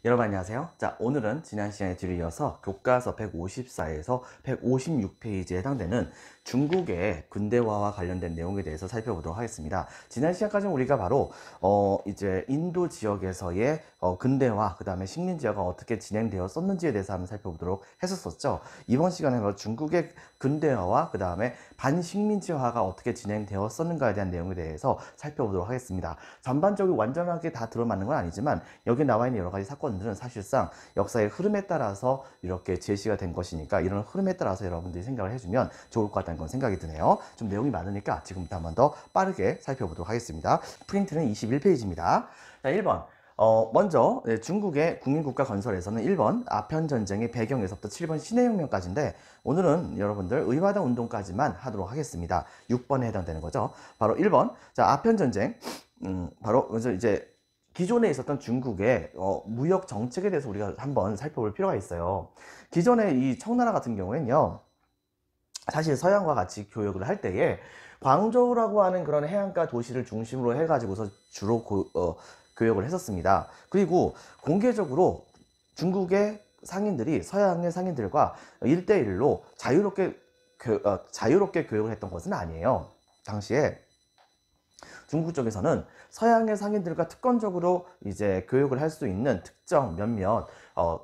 여러분 안녕하세요. 자, 오늘은 지난 시간에 뒤를 이어서 교과서 154에서 156페이지에 해당되는 중국의 근대화와 관련된 내용에 대해서 살펴보도록 하겠습니다. 지난 시간까지는 우리가 바로 이제 인도 지역에서의 근대화, 그 다음에 식민지화가 어떻게 진행되었었는지에 대해서 한번 살펴보도록 했었었죠. 이번 시간에 바로 중국의 근대화와 그 다음에 반식민지화가 어떻게 진행되었었는가에 대한 내용에 대해서 살펴보도록 하겠습니다. 전반적으로 완전하게 다 들어맞는 건 아니지만 여기 나와 있는 여러 가지 사건들은 사실상 역사의 흐름에 따라서 이렇게 제시가 된 것이니까 이런 흐름에 따라서 여러분들이 생각을 해주면 좋을 것 같다는 건 생각이 드네요. 좀 내용이 많으니까 지금부터 한번 더 빠르게 살펴보도록 하겠습니다. 프린트는 21페이지입니다. 자, 1번. 먼저 중국의 국민국가 건설에서는 1번 아편전쟁의 배경에서부터 7번 신해혁명까지인데 오늘은 여러분들 의화당 운동까지만 하도록 하겠습니다. 6번에 해당되는 거죠. 바로 1번. 자, 아편전쟁. 바로 먼저 이제 기존에 있었던 중국의 무역 정책에 대해서 우리가 한번 살펴볼 필요가 있어요. 기존에 이 청나라 같은 경우에는요, 사실 서양과 같이 교역을 할 때에 광저우라고 하는 그런 해안가 도시를 중심으로 해가지고서 주로 교역을 했었습니다. 그리고 공개적으로 중국의 상인들이 서양의 상인들과 1대1로 자유롭게 교역을 했던 것은 아니에요. 당시에 중국 쪽에서는 서양의 상인들과 특권적으로 이제 교육을 할 수 있는 특정 몇몇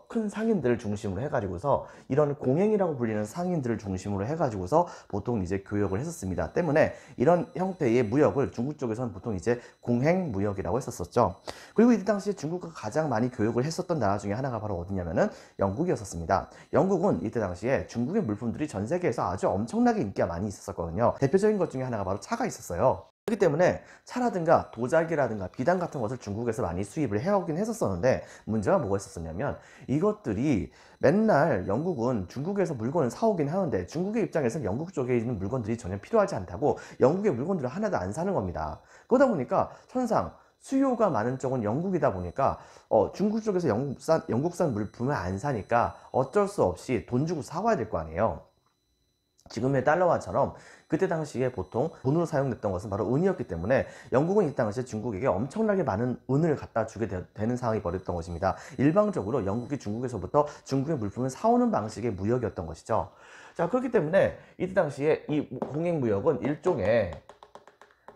큰 상인들을 중심으로 해가지고서 이런 공행이라고 불리는 상인들을 중심으로 해가지고서 보통 이제 교역을 했었습니다. 때문에 이런 형태의 무역을 중국 쪽에서는 보통 이제 공행 무역이라고 했었었죠. 그리고 이때 당시에 중국과 가장 많이 교역을 했었던 나라 중에 하나가 바로 어디냐면은 영국이었었습니다. 영국은 이때 당시에 중국의 물품들이 전 세계에서 아주 엄청나게 인기가 많이 있었거든요. 대표적인 것 중에 하나가 바로 차가 있었어요. 그렇기 때문에 차라든가 도자기라든가 비단 같은 것을 중국에서 많이 수입을 해오긴 했었었는데 문제가 뭐가 있었었냐면 이것들이 맨날 영국은 중국에서 물건을 사오긴 하는데 중국의 입장에서는 영국 쪽에 있는 물건들이 전혀 필요하지 않다고 영국의 물건들을 하나도 안 사는 겁니다. 그러다 보니까 천상 수요가 많은 쪽은 영국이다 보니까 중국 쪽에서 영국산 물품을 안 사니까 어쩔 수 없이 돈 주고 사와야 될 거 아니에요. 지금의 달러화처럼 그때 당시에 보통 돈으로 사용됐던 것은 바로 은이었기 때문에 영국은 이 당시에 중국에게 엄청나게 많은 은을 갖다 주게 되는 상황이 벌어졌던 것입니다. 일방적으로 영국이 중국에서부터 중국의 물품을 사오는 방식의 무역이었던 것이죠. 자, 그렇기 때문에 이때 당시에 이 공행무역은 일종의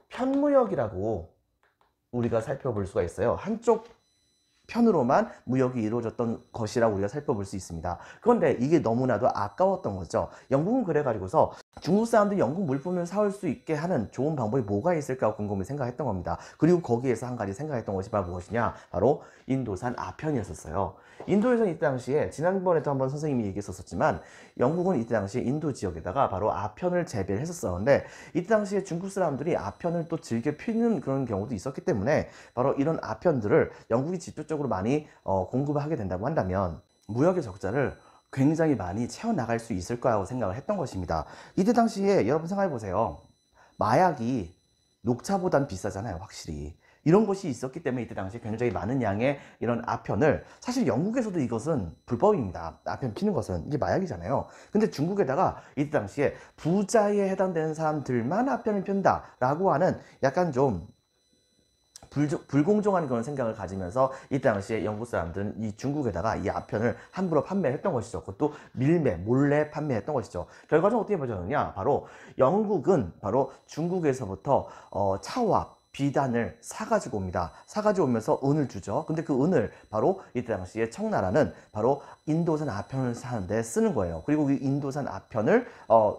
편무역이라고 우리가 살펴볼 수가 있어요. 한쪽 편으로만 무역이 이루어졌던 것이라고 우리가 살펴볼 수 있습니다. 그런데 이게 너무나도 아까웠던 거죠. 영국은 그래가지고서 중국 사람들이 영국 물품을 사올 수 있게 하는 좋은 방법이 뭐가 있을까 궁금히 생각했던 겁니다. 그리고 거기에서 한 가지 생각했던 것이 바로 무엇이냐? 바로 인도산 아편이었었어요. 인도에서는 이때 당시에 지난번에도 한번 선생님이 얘기했었지만 영국은 이때 당시에 인도 지역에다가 바로 아편을 재배를 했었었는데 이때 당시에 중국 사람들이 아편을 또 즐겨 피는 그런 경우도 있었기 때문에 바로 이런 아편들을 영국이 직접적으로 많이 공급을 하게 된다고 한다면 무역의 적자를 굉장히 많이 채워나갈 수 있을 거라고 생각을 했던 것입니다. 이때 당시에 여러분 생각해 보세요. 마약이 녹차보단 비싸잖아요, 확실히. 이런 것이 있었기 때문에 이때 당시에 굉장히 많은 양의 이런 아편을, 사실 영국에서도 이것은 불법입니다. 아편 피는 것은 이게 마약이잖아요. 근데 중국에다가 이때 당시에 부자에 해당되는 사람들만 아편을 편다 라고 하는 약간 좀 불공정한 그런 생각을 가지면서 이 당시에 영국 사람들은 이 중국에다가 이 아편을 함부로 판매했던 것이죠. 그것도 몰래 판매했던 것이죠. 결과적으로 어떻게 벌어졌느냐? 바로 영국은 바로 중국에서부터 차와 비단을 사가지고 옵니다. 사가지고 오면서 은을 주죠. 근데 그 은을 바로 이때 당시에 청나라는 바로 인도산 아편을 사는데 쓰는 거예요. 그리고 이 인도산 아편을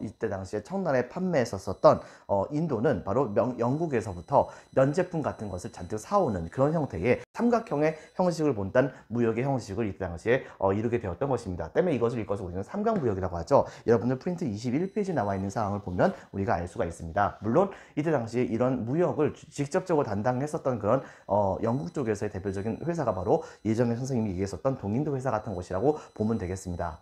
이때 당시에 청나라에 판매했었던 인도는 바로 영국에서부터 면제품 같은 것을 잔뜩 사오는 그런 형태의 삼각형의 형식을 본단 무역의 형식을 이때 당시에 이루게 되었던 것입니다. 때문에 이것을 우리는 삼각무역이라고 하죠. 여러분들 프린트 21페이지에 나와 있는 사항을 보면 우리가 알 수가 있습니다. 물론 이때 당시에 이런 무역을 직접적으로 담당했었던 그런 영국 쪽에서의 대표적인 회사가 바로 예전에 선생님이 얘기했었던 동인도 회사 같은 곳이라고 보면 되겠습니다.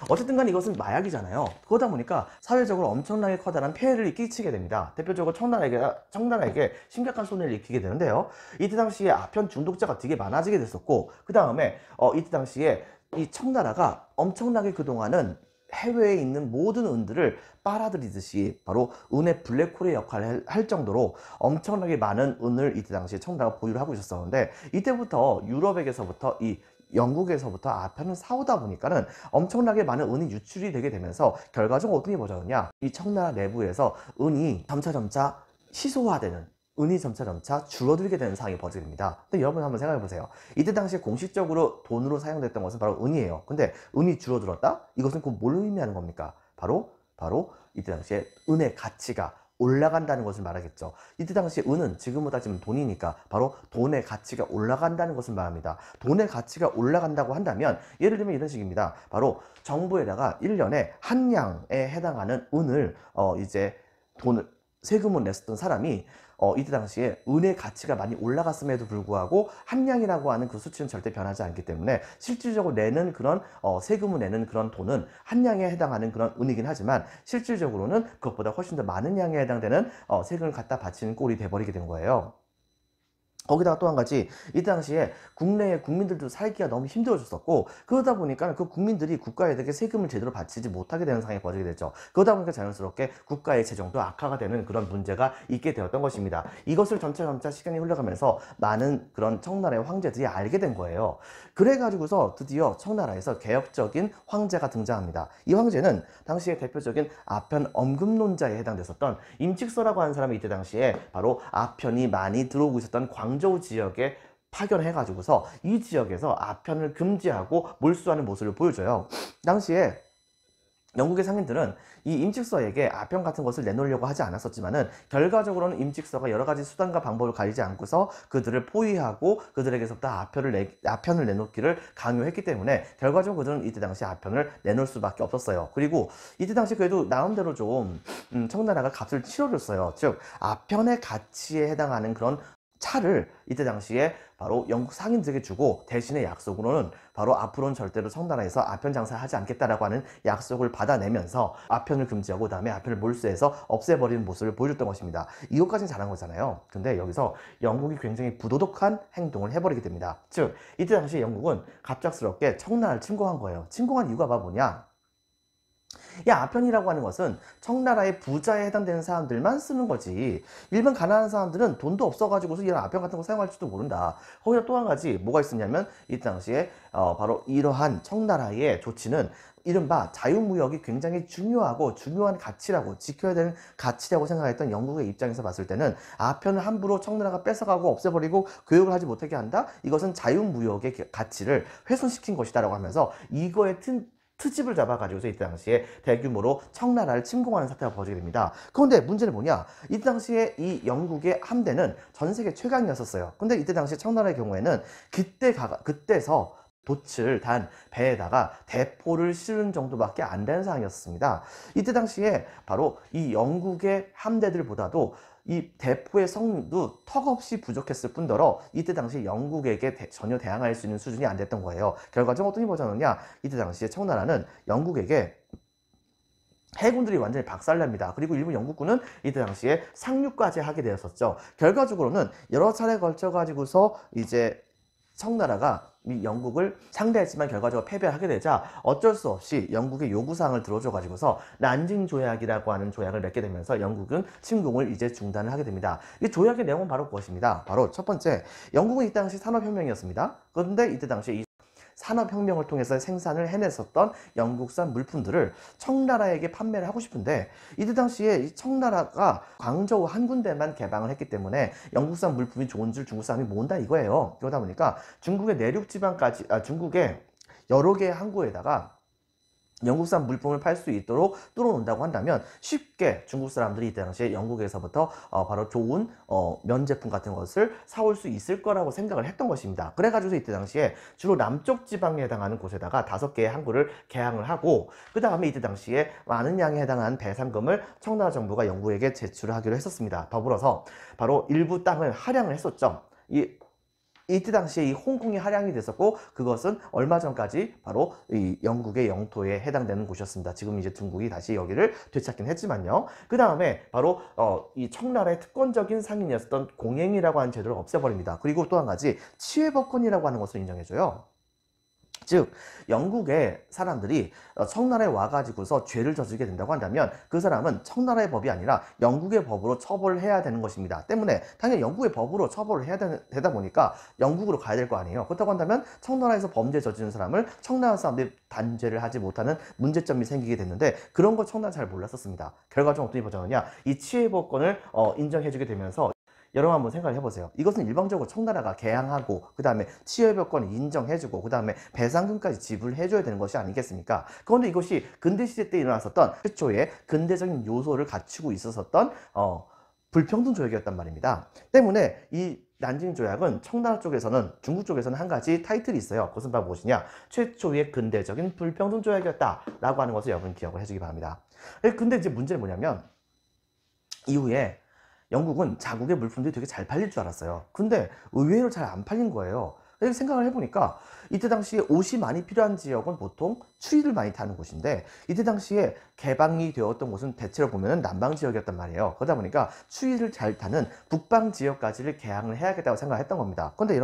어쨌든 간 이것은 마약이잖아요. 그러다 보니까 사회적으로 엄청나게 커다란 폐해를 끼치게 됩니다. 대표적으로 청나라에게 심각한 손해를 입히게 되는데요. 이때 당시에 아편 중독자가 되게 많아지게 됐었고, 그 다음에 이때 당시에 이 청나라가 엄청나게 그동안은 해외에 있는 모든 은들을 빨아들이듯이 바로 은의 블랙홀의 역할을 할 정도로 엄청나게 많은 은을 이때 당시에 청나라가 보유를 하고 있었는데, 이때부터 유럽에게서부터 이 영국에서부터 아편을 사오다 보니까는 엄청나게 많은 은이 유출이 되게 되면서 결과적으로 어떻게 벌어졌냐, 이 청나라 내부에서 은이 점차 희소화되는, 은이 점차 줄어들게 되는 상황이 벌어집니다. 근데 여러분 한번 생각해 보세요. 이때 당시에 공식적으로 돈으로 사용됐던 것은 바로 은이에요. 근데 은이 줄어들었다? 이것은 곧 뭘 의미하는 겁니까? 바로 이때 당시에 은의 가치가 올라간다는 것을 말하겠죠. 이때 당시 은은 지금보다 지금 돈이니까 바로 돈의 가치가 올라간다는 것을 말합니다. 돈의 가치가 올라간다고 한다면 예를 들면 이런 식입니다. 바로 정부에다가 1년에 한 양에 해당하는 은을 이제 돈을 세금을 냈었던 사람이 이때 당시에 은의 가치가 많이 올라갔음에도 불구하고 한량이라고 하는 그 수치는 절대 변하지 않기 때문에 실질적으로 내는 그런 세금을 내는 그런 돈은 한량에 해당하는 그런 은이긴 하지만 실질적으로는 그것보다 훨씬 더 많은 양에 해당되는 세금을 갖다 바치는 꼴이 돼버리게 된 거예요. 거기다가 또 한 가지, 이때 당시에 국내의 국민들도 살기가 너무 힘들어졌었고, 그러다 보니까 그 국민들이 국가에게 세금을 제대로 바치지 못하게 되는 상황이 벌어지게 됐죠. 그러다 보니까 자연스럽게 국가의 재정도 악화가 되는 그런 문제가 있게 되었던 것입니다. 이것을 점차 시간이 흘러가면서 많은 그런 청나라의 황제들이 알게 된 거예요. 그래가지고서 드디어 청나라에서 개혁적인 황제가 등장합니다. 이 황제는 당시의 대표적인 아편 엄금론자에 해당됐었던 임칙서라고 하는 사람이 이때 당시에 바로 아편이 많이 들어오고 있었던 광저우 지역에 파견해가지고서 이 지역에서 아편을 금지하고 몰수하는 모습을 보여줘요. 당시에 영국의 상인들은 이 임칙서에게 아편 같은 것을 내놓으려고 하지 않았었지만은 결과적으로는 임칙서가 여러 가지 수단과 방법을 가리지 않고서 그들을 포위하고 그들에게서부터 아편을 내놓기를 강요했기 때문에 결과적으로 그들은 이때 당시 아편을 내놓을 수밖에 없었어요. 그리고 이때 당시 그래도 나름대로 좀 청나라가 값을 치러줬어요. 즉 아편의 가치에 해당하는 그런 차를 이때 당시에 바로 영국 상인들에게 주고, 대신에 약속으로는 바로 앞으로는 절대로 청나라에서 아편 장사를 하지 않겠다라고 하는 약속을 받아내면서 아편을 금지하고 그 다음에 아편을 몰수해서 없애버리는 모습을 보여줬던 것입니다. 이것까지는 잘한 거잖아요. 근데 여기서 영국이 굉장히 부도덕한 행동을 해버리게 됩니다. 즉 이때 당시 영국은 갑작스럽게 청나라를 침공한 거예요. 침공한 이유가 뭐냐, 이 아편이라고 하는 것은 청나라의 부자에 해당되는 사람들만 쓰는 거지, 일반 가난한 사람들은 돈도 없어가지고서 이런 아편 같은 거 사용할지도 모른다. 거기다 또 한 가지 뭐가 있었냐면, 이 당시에 바로 이러한 청나라의 조치는 이른바 자유무역이 굉장히 중요한 가치라고, 지켜야 되는 가치라고 생각했던 영국의 입장에서 봤을 때는 아편을 함부로 청나라가 뺏어가고 없애버리고 교육을 하지 못하게 한다? 이것은 자유무역의 가치를 훼손시킨 것이다 라고 하면서 이거에 트집을 잡아가지고서 이때 당시에 대규모로 청나라를 침공하는 사태가 벌어지게 됩니다. 그런데 문제는 뭐냐, 이때 당시에 이 영국의 함대는 전 세계 최강이었었어요. 근데 이때 당시 청나라의 경우에는 그때서 돛을 단 배에다가 대포를 실은 정도밖에 안 되는 상황이었습니다. 이때 당시에 바로 이 영국의 함대들보다도 이 대포의 성능도 턱없이 부족했을 뿐더러 이때 당시 영국에게 전혀 대항할 수 있는 수준이 안 됐던 거예요. 결과적으로 어떤 일이 벌어졌느냐, 이때 당시에 청나라는 영국에게 해군들이 완전히 박살납니다. 그리고 일부 영국군은 이때 당시에 상륙까지 하게 되었었죠. 결과적으로는 여러 차례 걸쳐 가지고서 이제 청나라가 이 영국을 상대했지만 결과적으로 패배하게 되자 어쩔 수 없이 영국의 요구사항을 들어줘 가지고서 난징 조약이라고 하는 조약을 맺게 되면서 영국은 침공을 이제 중단을 하게 됩니다. 이 조약의 내용은 바로 무엇입니다? 바로 첫 번째, 영국은 이 당시 산업혁명이었습니다. 그런데 이때 당시 이 산업혁명을 통해서 생산을 해냈었던 영국산 물품들을 청나라에게 판매를 하고 싶은데, 이때 당시에 이 청나라가 광저우 한 군데만 개방을 했기 때문에 영국산 물품이 좋은 줄 중국 사람이 모른다 이거예요. 그러다 보니까 중국의 내륙 지방까지, 중국의 여러 개의 항구에다가 영국산 물품을 팔 수 있도록 뚫어놓는다고 한다면 쉽게 중국 사람들이 이때 당시에 영국에서부터 바로 좋은 면제품 같은 것을 사올 수 있을 거라고 생각을 했던 것입니다. 그래가지고 이때 당시에 주로 남쪽 지방에 해당하는 곳에다가 5개의 항구를 개항을 하고, 그 다음에 이때 당시에 많은 양에 해당한 배상금을 청나라 정부가 영국에게 제출을 하기로 했었습니다. 더불어서 바로 일부 땅을 할양을 했었죠. 이때 당시에 이 홍콩이 할양이 됐었고, 그것은 얼마 전까지 바로 이 영국의 영토에 해당되는 곳이었습니다. 지금 이제 중국이 다시 여기를 되찾긴 했지만요. 그 다음에 바로 이 청나라의 특권적인 상인이었던 공행이라고 하는 제도를 없애버립니다. 그리고 또 한 가지 치외법권이라고 하는 것을 인정해줘요. 즉 영국의 사람들이 청나라에 와가지고서 죄를 저지르게 된다고 한다면 그 사람은 청나라의 법이 아니라 영국의 법으로 처벌을 해야 되는 것입니다. 때문에 당연히 영국의 법으로 처벌을 해야 되다 보니까 영국으로 가야 될 거 아니에요. 그렇다고 한다면 청나라에서 범죄 저지른 사람을 청나라 사람들이 단죄를 하지 못하는 문제점이 생기게 됐는데 그런 걸 청나라는 잘 몰랐었습니다. 결과적으로 어떻게 보자느냐, 이 치해법권을 인정해주게 되면서 여러분 한번 생각을 해보세요. 이것은 일방적으로 청나라가 개항하고 그 다음에 치해법권을 인정해주고 그 다음에 배상금까지 지불해줘야 되는 것이 아니겠습니까? 그런데 이것이 근대시대 때 일어났었던 최초의 근대적인 요소를 갖추고 있었던 불평등 조약이었단 말입니다. 때문에 이 난징 조약은 청나라 쪽에서는, 중국 쪽에서는 한 가지 타이틀이 있어요. 그것은 바로 무엇이냐, 최초의 근대적인 불평등 조약이었다 라고 하는 것을 여러분 기억을 해주기 바랍니다. 근데 이제 문제는 뭐냐면 이후에 영국은 자국의 물품들이 되게 잘 팔릴 줄 알았어요. 근데 의외로 잘 안 팔린 거예요. 그래서 생각을 해보니까 이때 당시에 옷이 많이 필요한 지역은 보통 추위를 많이 타는 곳인데 이때 당시에 개방이 되었던 곳은 대체로 보면 남방 지역이었단 말이에요. 그러다 보니까 추위를 잘 타는 북방 지역까지를 개항을 해야겠다고 생각했던 겁니다. 근데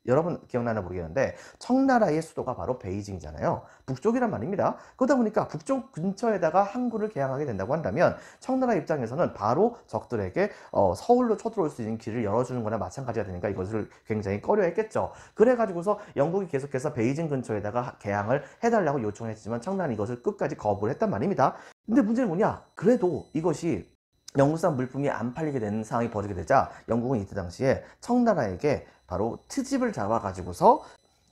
여러분 기억나나 모르겠는데 청나라의 수도가 바로 베이징이잖아요. 북쪽이란 말입니다. 그러다 보니까 북쪽 근처에다가 항구를 개항하게 된다고 한다면 청나라 입장에서는 바로 적들에게 서울로 쳐들어올 수 있는 길을 열어주는 거나 마찬가지가 되니까 이것을 굉장히 꺼려했겠죠. 그래가지고서 영국이 계속해서 베이징 근처에다가 개항을 해달라고 요청했지만 청나라는 이것을 끝까지 거부를 했단 말입니다. 근데 문제는 뭐냐, 그래도 이것이 영국산 물품이 안 팔리게 되는 상황이 벌어지게 되자 영국은 이때 당시에 청나라에게 바로 트집을 잡아가지고서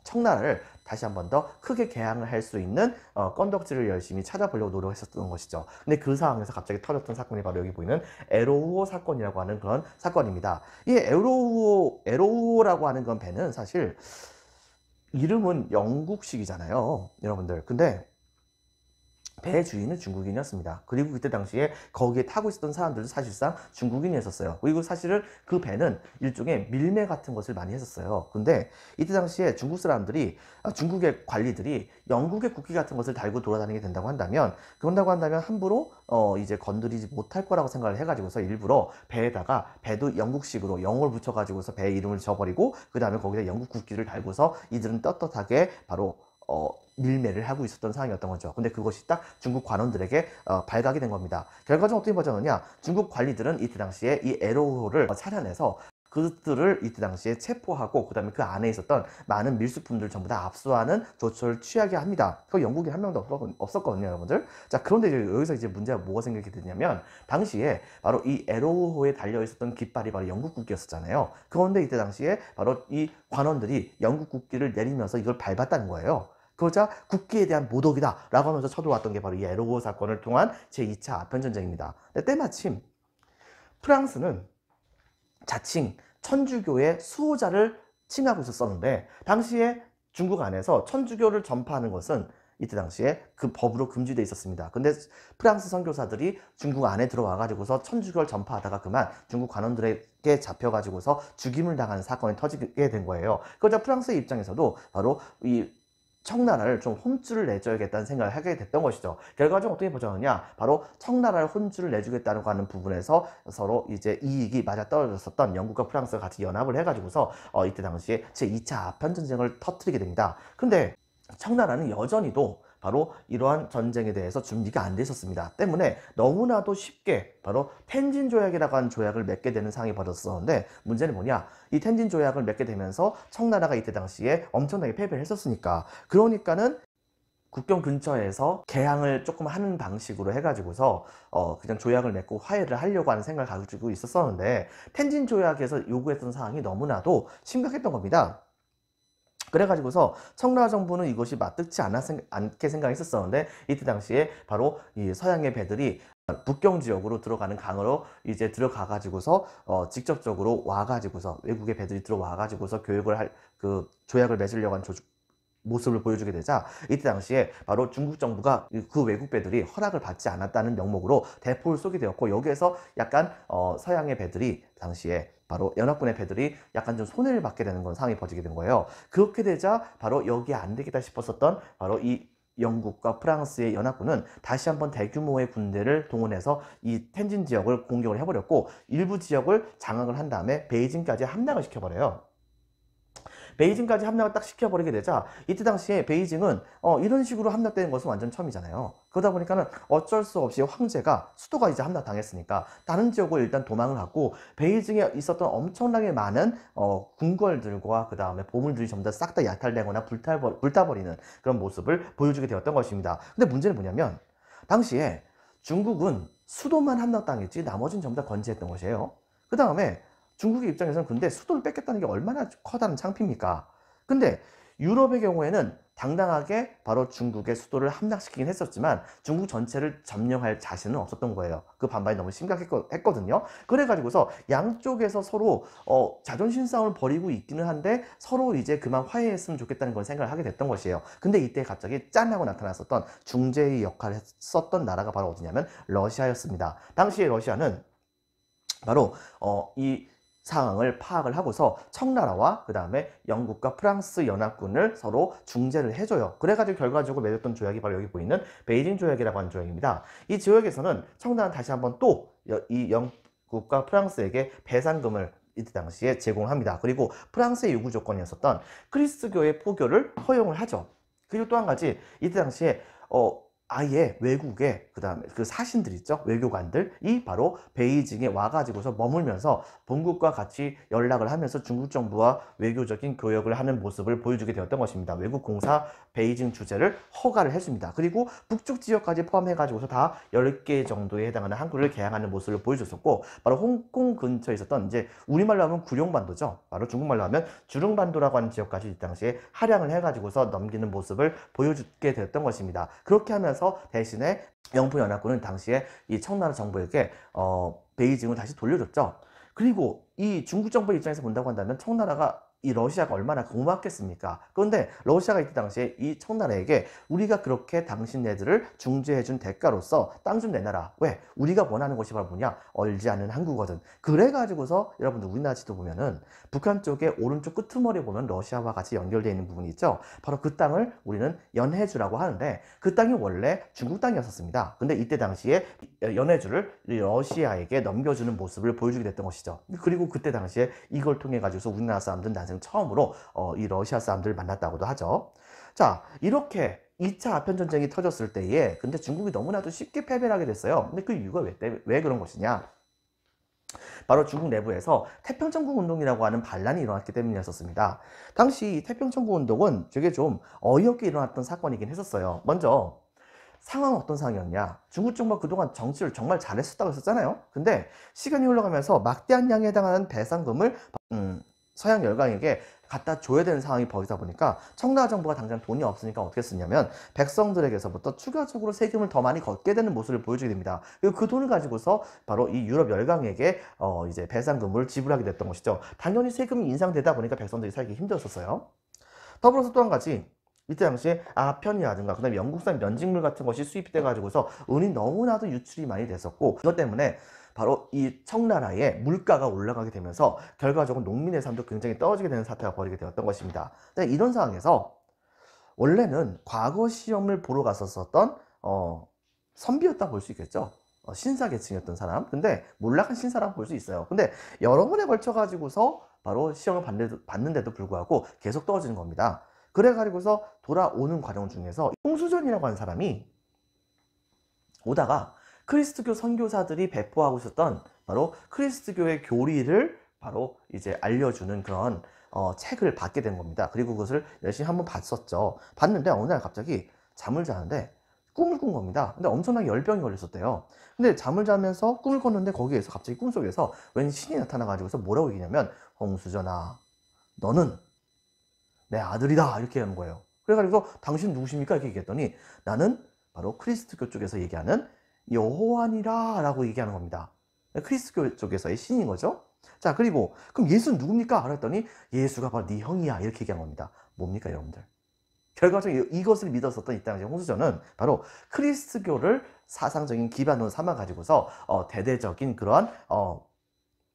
청나라를 다시 한 번 더 크게 개항을 할 수 있는 건덕지를 열심히 찾아보려고 노력했었던 것이죠. 근데 그 상황에서 갑자기 터졌던 사건이 바로 여기 보이는 에로우호 사건이라고 하는 그런 사건입니다. 이 에로우호라고 하는 그런 배는 사실 이름은 영국식이잖아요, 여러분들. 근데 배 주인은 중국인이었습니다. 그리고 그때 당시에 거기에 타고 있었던 사람들도 사실상 중국인이었어요. 그리고 사실은 그 배는 일종의 밀매 같은 것을 많이 했었어요. 근데 이때 당시에 중국 사람들이, 중국의 관리들이 영국의 국기 같은 것을 달고 돌아다니게 된다고 한다면, 그런다고 한다면 함부로 이제 건드리지 못할 거라고 생각을 해가지고서 일부러 배에다가, 배도 영국식으로 영어를 붙여가지고서 배 이름을 지어버리고 그 다음에 거기다 영국 국기를 달고서 이들은 떳떳하게 바로 밀매를 하고 있었던 상황이었던 거죠. 근데 그것이 딱 중국 관원들에게 발각이 된 겁니다. 결과적으로 어떻게 벌어졌느냐, 중국 관리들은 이때 당시에 이 에로우호를 찾아내서 그들을 이때 당시에 체포하고 그 다음에 그 안에 있었던 많은 밀수품들을 전부 다 압수하는 조처를 취하게 합니다. 그 영국인 한 명도 없었거든요, 여러분들. 자, 그런데 여기서 이제 문제가 뭐가 생기게 되냐면 당시에 바로 이 에로우호에 달려 있었던 깃발이 바로 영국 국기였었잖아요. 그런데 이때 당시에 바로 이 관원들이 영국 국기를 내리면서 이걸 밟았다는 거예요. 그러자 국기에 대한 모독이다 라고 하면서 쳐들어왔던 게 바로 이 에로우호 사건을 통한 제2차 아편전쟁입니다. 근데 때마침 프랑스는 자칭 천주교의 수호자를 칭하고 있었는데 당시에 중국 안에서 천주교를 전파하는 것은 이때 당시에 그 법으로 금지되어 있었습니다. 근데 프랑스 선교사들이 중국 안에 들어와 가지고서 천주교를 전파하다가 그만 중국 관원들에게 잡혀가지고서 죽임을 당하는 사건이 터지게 된 거예요. 그러자 프랑스의 입장에서도 바로 이 청나라를 좀 혼쭐을 내줘야겠다는 생각을 하게 됐던 것이죠. 결과적으로 어떻게 보자느냐, 바로 청나라를 혼쭐을 내주겠다고 하는 부분에서 서로 이제 이익이 맞아 떨어졌었던 영국과 프랑스가 같이 연합을 해가지고서 이때 당시에 제2차 아편전쟁을 터뜨리게 됩니다. 근데 청나라는 여전히도 바로 이러한 전쟁에 대해서 준비가 안 돼 있었습니다. 때문에 너무나도 쉽게 바로 텐진 조약이라고 하는 조약을 맺게 되는 상황이 벌어졌었는데 문제는 뭐냐, 이 텐진 조약을 맺게 되면서 청나라가 이때 당시에 엄청나게 패배를 했었으니까, 그러니까는 국경 근처에서 개항을 조금 하는 방식으로 해가지고서 그냥 조약을 맺고 화해를 하려고 하는 생각을 가지고 있었었는데 텐진 조약에서 요구했던 사항이 너무나도 심각했던 겁니다. 그래가지고서 청나라 정부는 이것이 맞득치 않게 생각했었는데 이때 당시에 바로 이 서양의 배들이 북경 지역으로 들어가는 강으로 이제 들어가가지고서 직접적으로 와가지고서 외국의 배들이 들어와가지고서 그 조약을 맺으려고 하는 모습을 보여주게 되자 이때 당시에 바로 중국 정부가 그 외국 배들이 허락을 받지 않았다는 명목으로 대포를 쏘게 되었고, 여기에서 약간 서양의 배들이 당시에 바로 연합군의 배들이 약간 좀 손해를 받게 되는 그런 상황이 벌어지게 된 거예요. 그렇게 되자 바로 여기에 안 되겠다 싶었었던 바로 이 영국과 프랑스의 연합군은 다시 한번 대규모의 군대를 동원해서 이 텐진 지역을 공격을 해버렸고 일부 지역을 장악을 한 다음에 베이징까지 함락을 시켜버려요. 베이징까지 함락을 딱 시켜버리게 되자 이때 당시에 베이징은 이런 식으로 함락되는 것은 완전 처음이잖아요. 그러다 보니까는 어쩔 수 없이 황제가 수도가 이제 함락당했으니까 다른 지역으로 일단 도망을 하고 베이징에 있었던 엄청나게 많은 궁궐들과 그 다음에 보물들이 전부 다 싹 다 약탈되거나 불타버리는 그런 모습을 보여주게 되었던 것입니다. 근데 문제는 뭐냐면 당시에 중국은 수도만 함락당했지 나머지는 전부 다 건재했던 것이에요. 그 다음에 중국의 입장에서는 근데 수도를 뺏겼다는 게 얼마나 커다란 창피입니까? 근데 유럽의 경우에는 당당하게 바로 중국의 수도를 함락시키긴 했었지만 중국 전체를 점령할 자신은 없었던 거예요. 그 반발이 너무 심각했거든요. 그래가지고서 양쪽에서 서로 자존심 싸움을 벌이고 있기는 한데 서로 이제 그만 화해했으면 좋겠다는 걸 생각을 하게 됐던 것이에요. 근데 이때 갑자기 짠 하고 나타났었던 중재의 역할을 했었던 나라가 바로 어디냐면 러시아였습니다. 당시에 러시아는 바로 이 상황을 파악을 하고서 청나라와 그 다음에 영국과 프랑스 연합군을 서로 중재를 해줘요. 그래가지고 결과적으로 맺었던 조약이 바로 여기 보이는 베이징 조약이라고 하는 조약입니다. 이 조약에서는 청나라는 다시 한번 또 이 영국과 프랑스에게 배상금을 이때 당시에 제공합니다. 그리고 프랑스의 요구 조건이었었던 그리스도교의 포교를 허용을 하죠. 그리고 또 한 가지 이때 당시에 아예 외국의 그 다음에 그 사신들 있죠, 외교관들이 바로 베이징에 와가지고서 머물면서 본국과 같이 연락을 하면서 중국 정부와 외교적인 교역을 하는 모습을 보여주게 되었던 것입니다. 외국 공사 베이징 주재를 허가를 해줍니다. 그리고 북쪽 지역까지 포함해가지고서 다 10개 정도에 해당하는 항구를 개항하는 모습을 보여줬었고, 바로 홍콩 근처에 있었던 이제 우리말로 하면 구룡반도죠, 바로 중국말로 하면 주릉반도라고 하는 지역까지 이 당시에 할양을 해가지고서 넘기는 모습을 보여주게 되었던 것입니다. 그렇게 하면서 대신에 영포연합군은 당시에 이 청나라 정부에게 베이징을 다시 돌려줬죠. 그리고 이 중국 정부 입장에서 본다고 한다면 청나라가 이 러시아가 얼마나 고맙겠습니까? 그런데 러시아가 이때 당시에 이 청나라에게 우리가 그렇게 당신네들을 중재해준 대가로서 땅 좀 내놔라. 왜? 우리가 원하는 것이 바로 뭐냐? 얼지 않는 항구거든. 그래가지고서 여러분들 우리나라 지도 보면은 북한 쪽에 오른쪽 끄트머리에 보면 러시아와 같이 연결되어 있는 부분이 있죠. 바로 그 땅을 우리는 연해주라고 하는데 그 땅이 원래 중국 땅이었었습니다. 근데 이때 당시에 연해주를 러시아에게 넘겨주는 모습을 보여주게 됐던 것이죠. 그리고 그때 당시에 이걸 통해 가지고서 우리나라 사람들은 난생 처음으로 이 러시아 사람들을 만났다고도 하죠. 자, 이렇게 2차 아편전쟁이 터졌을 때에 근데 중국이 너무나도 쉽게 패배를 하게 됐어요. 근데 그 이유가 왜 그런 것이냐? 바로 중국 내부에서 태평천국 운동이라고 하는 반란이 일어났기 때문이었습니다. 당시 태평천국 운동은 되게 좀 어이없게 일어났던 사건이긴 했었어요. 먼저 상황은 어떤 상황이었냐? 중국 정부가 그동안 정치를 정말 잘했었다고 했었잖아요. 근데 시간이 흘러가면서 막대한 양에 해당하는 배상금을 서양 열강에게 갖다 줘야 되는 상황이 벌어지다 보니까 청나라 정부가 당장 돈이 없으니까 어떻게 했냐면 백성들에게서부터 추가적으로 세금을 더 많이 걷게 되는 모습을 보여주게 됩니다. 그리고 그 돈을 가지고서 바로 이 유럽 열강에게 이제 배상금을 지불하게 됐던 것이죠. 당연히 세금이 인상되다 보니까 백성들이 살기 힘들었었어요. 더불어서 또 한 가지, 이때 당시에 아편이라든가 그다음에 영국산 면직물 같은 것이 수입돼 가지고서 은이 너무나도 유출이 많이 됐었고, 이것 때문에 바로 이 청나라의 물가가 올라가게 되면서 결과적으로 농민의 삶도 굉장히 떨어지게 되는 사태가 벌이게 되었던 것입니다. 이런 상황에서 원래는 과거 시험을 보러 갔었던 선비였다 볼 수 있겠죠. 신사 계층이었던 사람. 근데 몰락한 신사라고 볼 수 있어요. 근데 여러 번에 걸쳐 가지고서 바로 시험을 받는데도 불구하고 계속 떨어지는 겁니다. 그래가지고서 돌아오는 과정 중에서 홍수전이라고 하는 사람이 오다가 크리스트교 선교사들이 배포하고 있었던 바로 크리스트교의 교리를 바로 이제 알려주는 그런 책을 받게 된 겁니다. 그리고 그것을 열심히 한번 봤었죠. 봤는데 어느 날 갑자기 잠을 자는데 꿈을 꾼 겁니다. 근데 엄청나게 열병이 걸렸었대요. 근데 잠을 자면서 꿈을 꿨는데 거기에서 갑자기 꿈속에서 웬 신이 나타나가지고서 뭐라고 얘기냐면, 홍수전아, 너는 내 아들이다, 이렇게 하는 거예요. 그래가지고 당신 누구십니까? 이렇게 얘기했더니 나는 바로 크리스트교 쪽에서 얘기하는 여호와니라 라고 얘기하는 겁니다. 크리스트교 쪽에서의 신인 거죠. 자, 그리고 그럼 예수는 누굽니까? 그랬더니 예수가 바로 네 형이야, 이렇게 얘기한 겁니다. 뭡니까 여러분들? 결과적으로 이것을 믿었었던 이 당시 홍수전은 바로 크리스트교를 사상적인 기반으로 삼아 가지고서 대대적인 그러한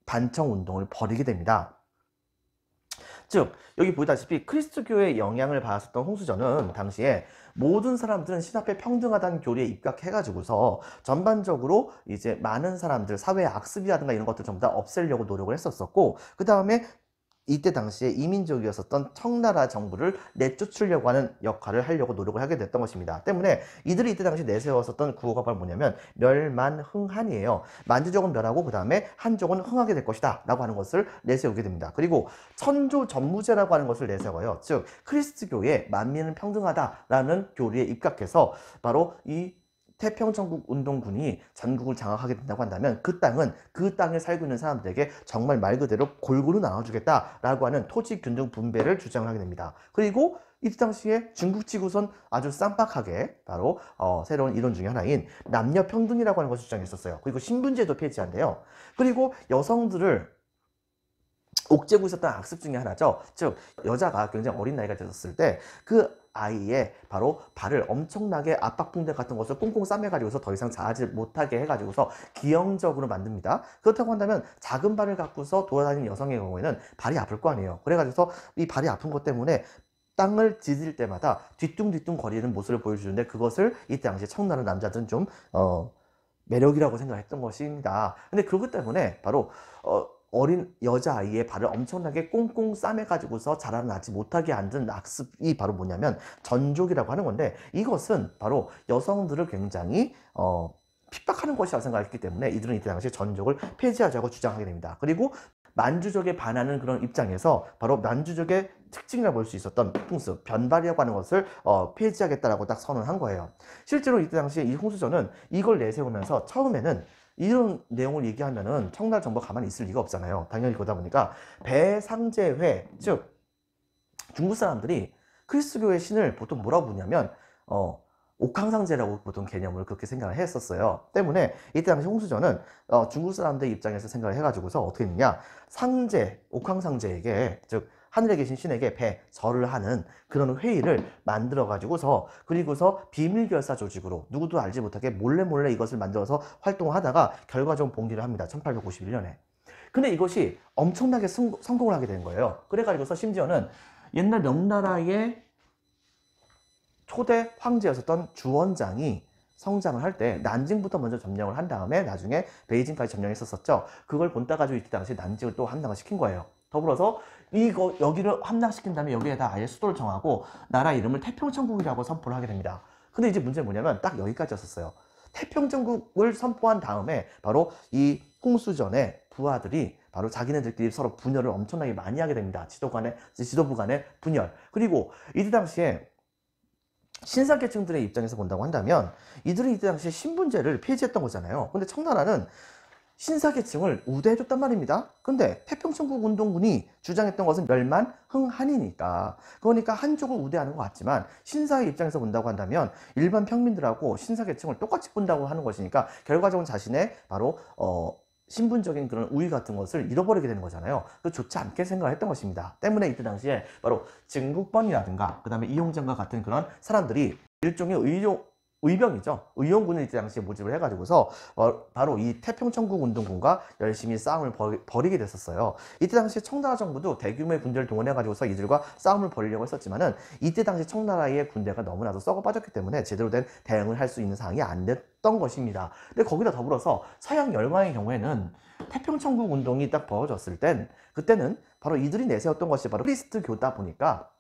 반청 운동을 벌이게 됩니다. 즉 여기 보다시피 크리스트교의 영향을 받았었던 홍수전은 당시에 모든 사람들은 신 앞에 평등하다는 교리에 입각해가지고서 전반적으로 이제 많은 사람들, 사회의 악습이라든가 이런 것들 전부 다 없애려고 노력을 했었었고, 그 다음에 이때 당시에 이민족이었었던 청나라 정부를 내쫓으려고 하는 역할을 하려고 노력을 하게 됐던 것입니다. 때문에 이들이 이때 당시 내세웠었던 구호가 바로 뭐냐면 멸만흥한이에요. 만주족은 멸하고 그 다음에 한족은 흥하게 될 것이다 라고 하는 것을 내세우게 됩니다. 그리고 천조전무제라고 하는 것을 내세워요. 즉 크리스트교의 만민은 평등하다라는 교리에 입각해서 바로 이 태평천국운동군이 전국을 장악하게 된다고 한다면 그 땅은 그 땅에 살고 있는 사람들에게 정말 말 그대로 골고루 나눠주겠다라고 하는 토지 균등 분배를 주장을 하게 됩니다. 그리고 이때 당시에 중국 지구선 아주 쌈박하게 바로 새로운 이론 중에 하나인 남녀평등이라고 하는 것을 주장했었어요. 그리고 신분제도 폐지한대요. 그리고 여성들을 옥죄고 있었던 악습 중에 하나죠. 즉 여자가 굉장히 어린 나이가 되었을 때 그 아이의 바로 발을 엄청나게 압박붕대 같은 것을 꽁꽁 싸매가지고서 더 이상 자지 못하게 해가지고서 기형적으로 만듭니다. 그렇다고 한다면 작은 발을 갖고서 돌아다니는 여성의 경우에는 발이 아플 거 아니에요. 그래가지고서 이 발이 아픈 것 때문에 땅을 디딜 때마다 뒤뚱뒤뚱 거리는 모습을 보여주는데 그것을 이때 당시 청나라 남자들은 좀 매력이라고 생각했던 것입니다. 근데 그렇기 때문에 바로 어린 여자아이의 발을 엄청나게 꽁꽁 싸매가지고서 자라나지 못하게 만든 악습이 바로 뭐냐면 전족이라고 하는 건데 이것은 바로 여성들을 굉장히 핍박하는 것이라고 생각했기 때문에 이들은 이때 당시 전족을 폐지하자고 주장하게 됩니다. 그리고 만주족에 반하는 그런 입장에서 바로 만주족의 특징이라고 볼 수 있었던 풍습, 변발이라고 하는 것을 폐지하겠다라고 딱 선언한 거예요. 실제로 이때 당시에 이 홍수전은 이걸 내세우면서 처음에는 이런 내용을 얘기하면은 청나라 정부가 가만히 있을 리가 없잖아요. 당연히 그러다 보니까 배상제회, 즉 중국 사람들이 크리스교의 신을 보통 뭐라고 부르냐면 옥황상제라고 보통 개념을 그렇게 생각을 했었어요. 때문에 이때 당시 홍수전은 중국 사람들 입장에서 생각을 해가지고서 어떻게 했느냐, 상제, 옥황상제에게 즉 하늘에 계신 신에게 절을 하는 그런 회의를 만들어 가지고서 그리고서 비밀결사 조직으로 누구도 알지 못하게 몰래 이것을 만들어서 활동을 하다가 결과적으로 봉기를 합니다. 1851년에. 근데 이것이 엄청나게 성공을 하게 된 거예요. 그래가지고서 심지어는 옛날 명나라의 초대 황제였었던 주원장이 성장을 할 때 난징부터 먼저 점령을 한 다음에 나중에 베이징까지 점령했었죠. 그걸 본따가지고 이때 당시 난징을 또 함락을 시킨 거예요. 더불어서 여기를 함락시킨 다음에 여기에다 아예 수도를 정하고 나라 이름을 태평천국이라고 선포를 하게 됩니다. 근데 이제 문제는 뭐냐면 딱 여기까지였었어요. 태평천국을 선포한 다음에 바로 이 홍수전에 부하들이 바로 자기네들끼리 서로 분열을 엄청나게 많이 하게 됩니다. 지도부 간의 분열. 그리고 이때 당시에 신사계층들의 입장에서 본다고 한다면 이들은 이때 당시에 신분제를 폐지했던 거잖아요. 근데 청나라는 신사계층을 우대해줬단 말입니다. 근데 태평천국운동군이 주장했던 것은 멸만흥한이니까 그러니까 한족을 우대하는 것 같지만 신사의 입장에서 본다고 한다면 일반 평민들하고 신사계층을 똑같이 본다고 하는 것이니까 결과적으로 자신의 바로 신분적인 그런 우위 같은 것을 잃어버리게 되는 거잖아요. 그 좋지 않게 생각을 했던 것입니다. 때문에 이때 당시에 바로 증국번이라든가 그 다음에 이용장과 같은 그런 사람들이 일종의 의병이죠. 의용군을 이때 당시에 모집을 해가지고서 바로 이 태평천국운동군과 열심히 싸움을 벌이게 됐었어요. 이때 당시에 청나라 정부도 대규모의 군대를 동원해가지고서 이들과 싸움을 벌이려고 했었지만은 이때 당시 청나라의 군대가 너무나도 썩어 빠졌기 때문에 제대로 된 대응을 할 수 있는 상황이 안 됐던 것입니다. 근데 거기다 더불어서 서양 열강의 경우에는 태평천국운동이 딱 벌어졌을 땐 그때는 바로 이들이 내세웠던 것이 바로 크리스트교다 보니까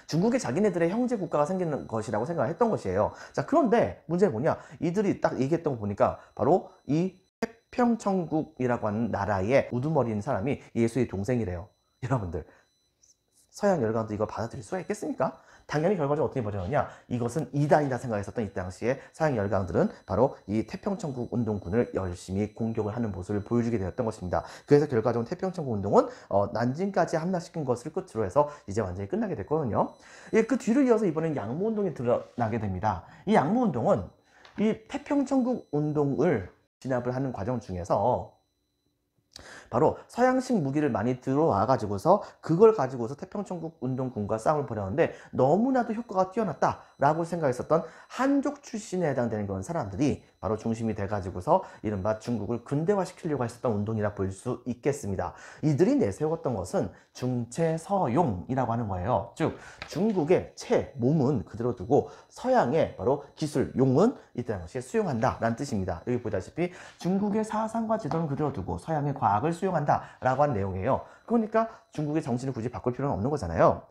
중국에 자기네들의 형제 국가가 생기는 것이라고 생각을 했던 것이에요. 자, 그런데 문제는 뭐냐? 이들이 딱 얘기했던 거 보니까 바로 이 태평천국이라고 하는 나라의 우두머리인 사람이 예수의 동생이래요. 여러분들, 서양 열강도 이걸 받아들일 수가 있겠습니까? 당연히 결과적으로 어떻게 벌어졌느냐? 이것은 이단이다 생각했었던 이 당시에 서양 열강들은 바로 이 태평천국 운동군을 열심히 공격을 하는 모습을 보여주게 되었던 것입니다. 그래서 결과적으로 태평천국 운동은 난징까지 함락시킨 것을 끝으로 해서 이제 완전히 끝나게 됐거든요. 예, 그 뒤를 이어서 이번엔 양무운동이 드러나게 됩니다. 이 양무운동은 이 태평천국 운동을 진압을 하는 과정 중에서 바로 서양식 무기를 많이 들어와 가지고서 그걸 가지고서 태평천국 운동군과 싸움을 벌였는데 너무나도 효과가 뛰어났다라고 생각했었던 한족 출신에 해당되는 그런 사람들이 바로 중심이 돼가지고서 이른바 중국을 근대화시키려고 했었던 운동이라 볼 수 있겠습니다. 이들이 내세웠던 것은 중체서용이라고 하는 거예요. 즉 중국의 체, 몸은 그대로 두고 서양의 바로 기술, 용은 이때 당시에 수용한다 라는 뜻입니다. 여기 보다시피 중국의 사상과 제도는 그대로 두고 서양의 과학을 수용한다 라고 한 내용이에요. 그러니까 중국의 정신을 굳이 바꿀 필요는 없는 거잖아요.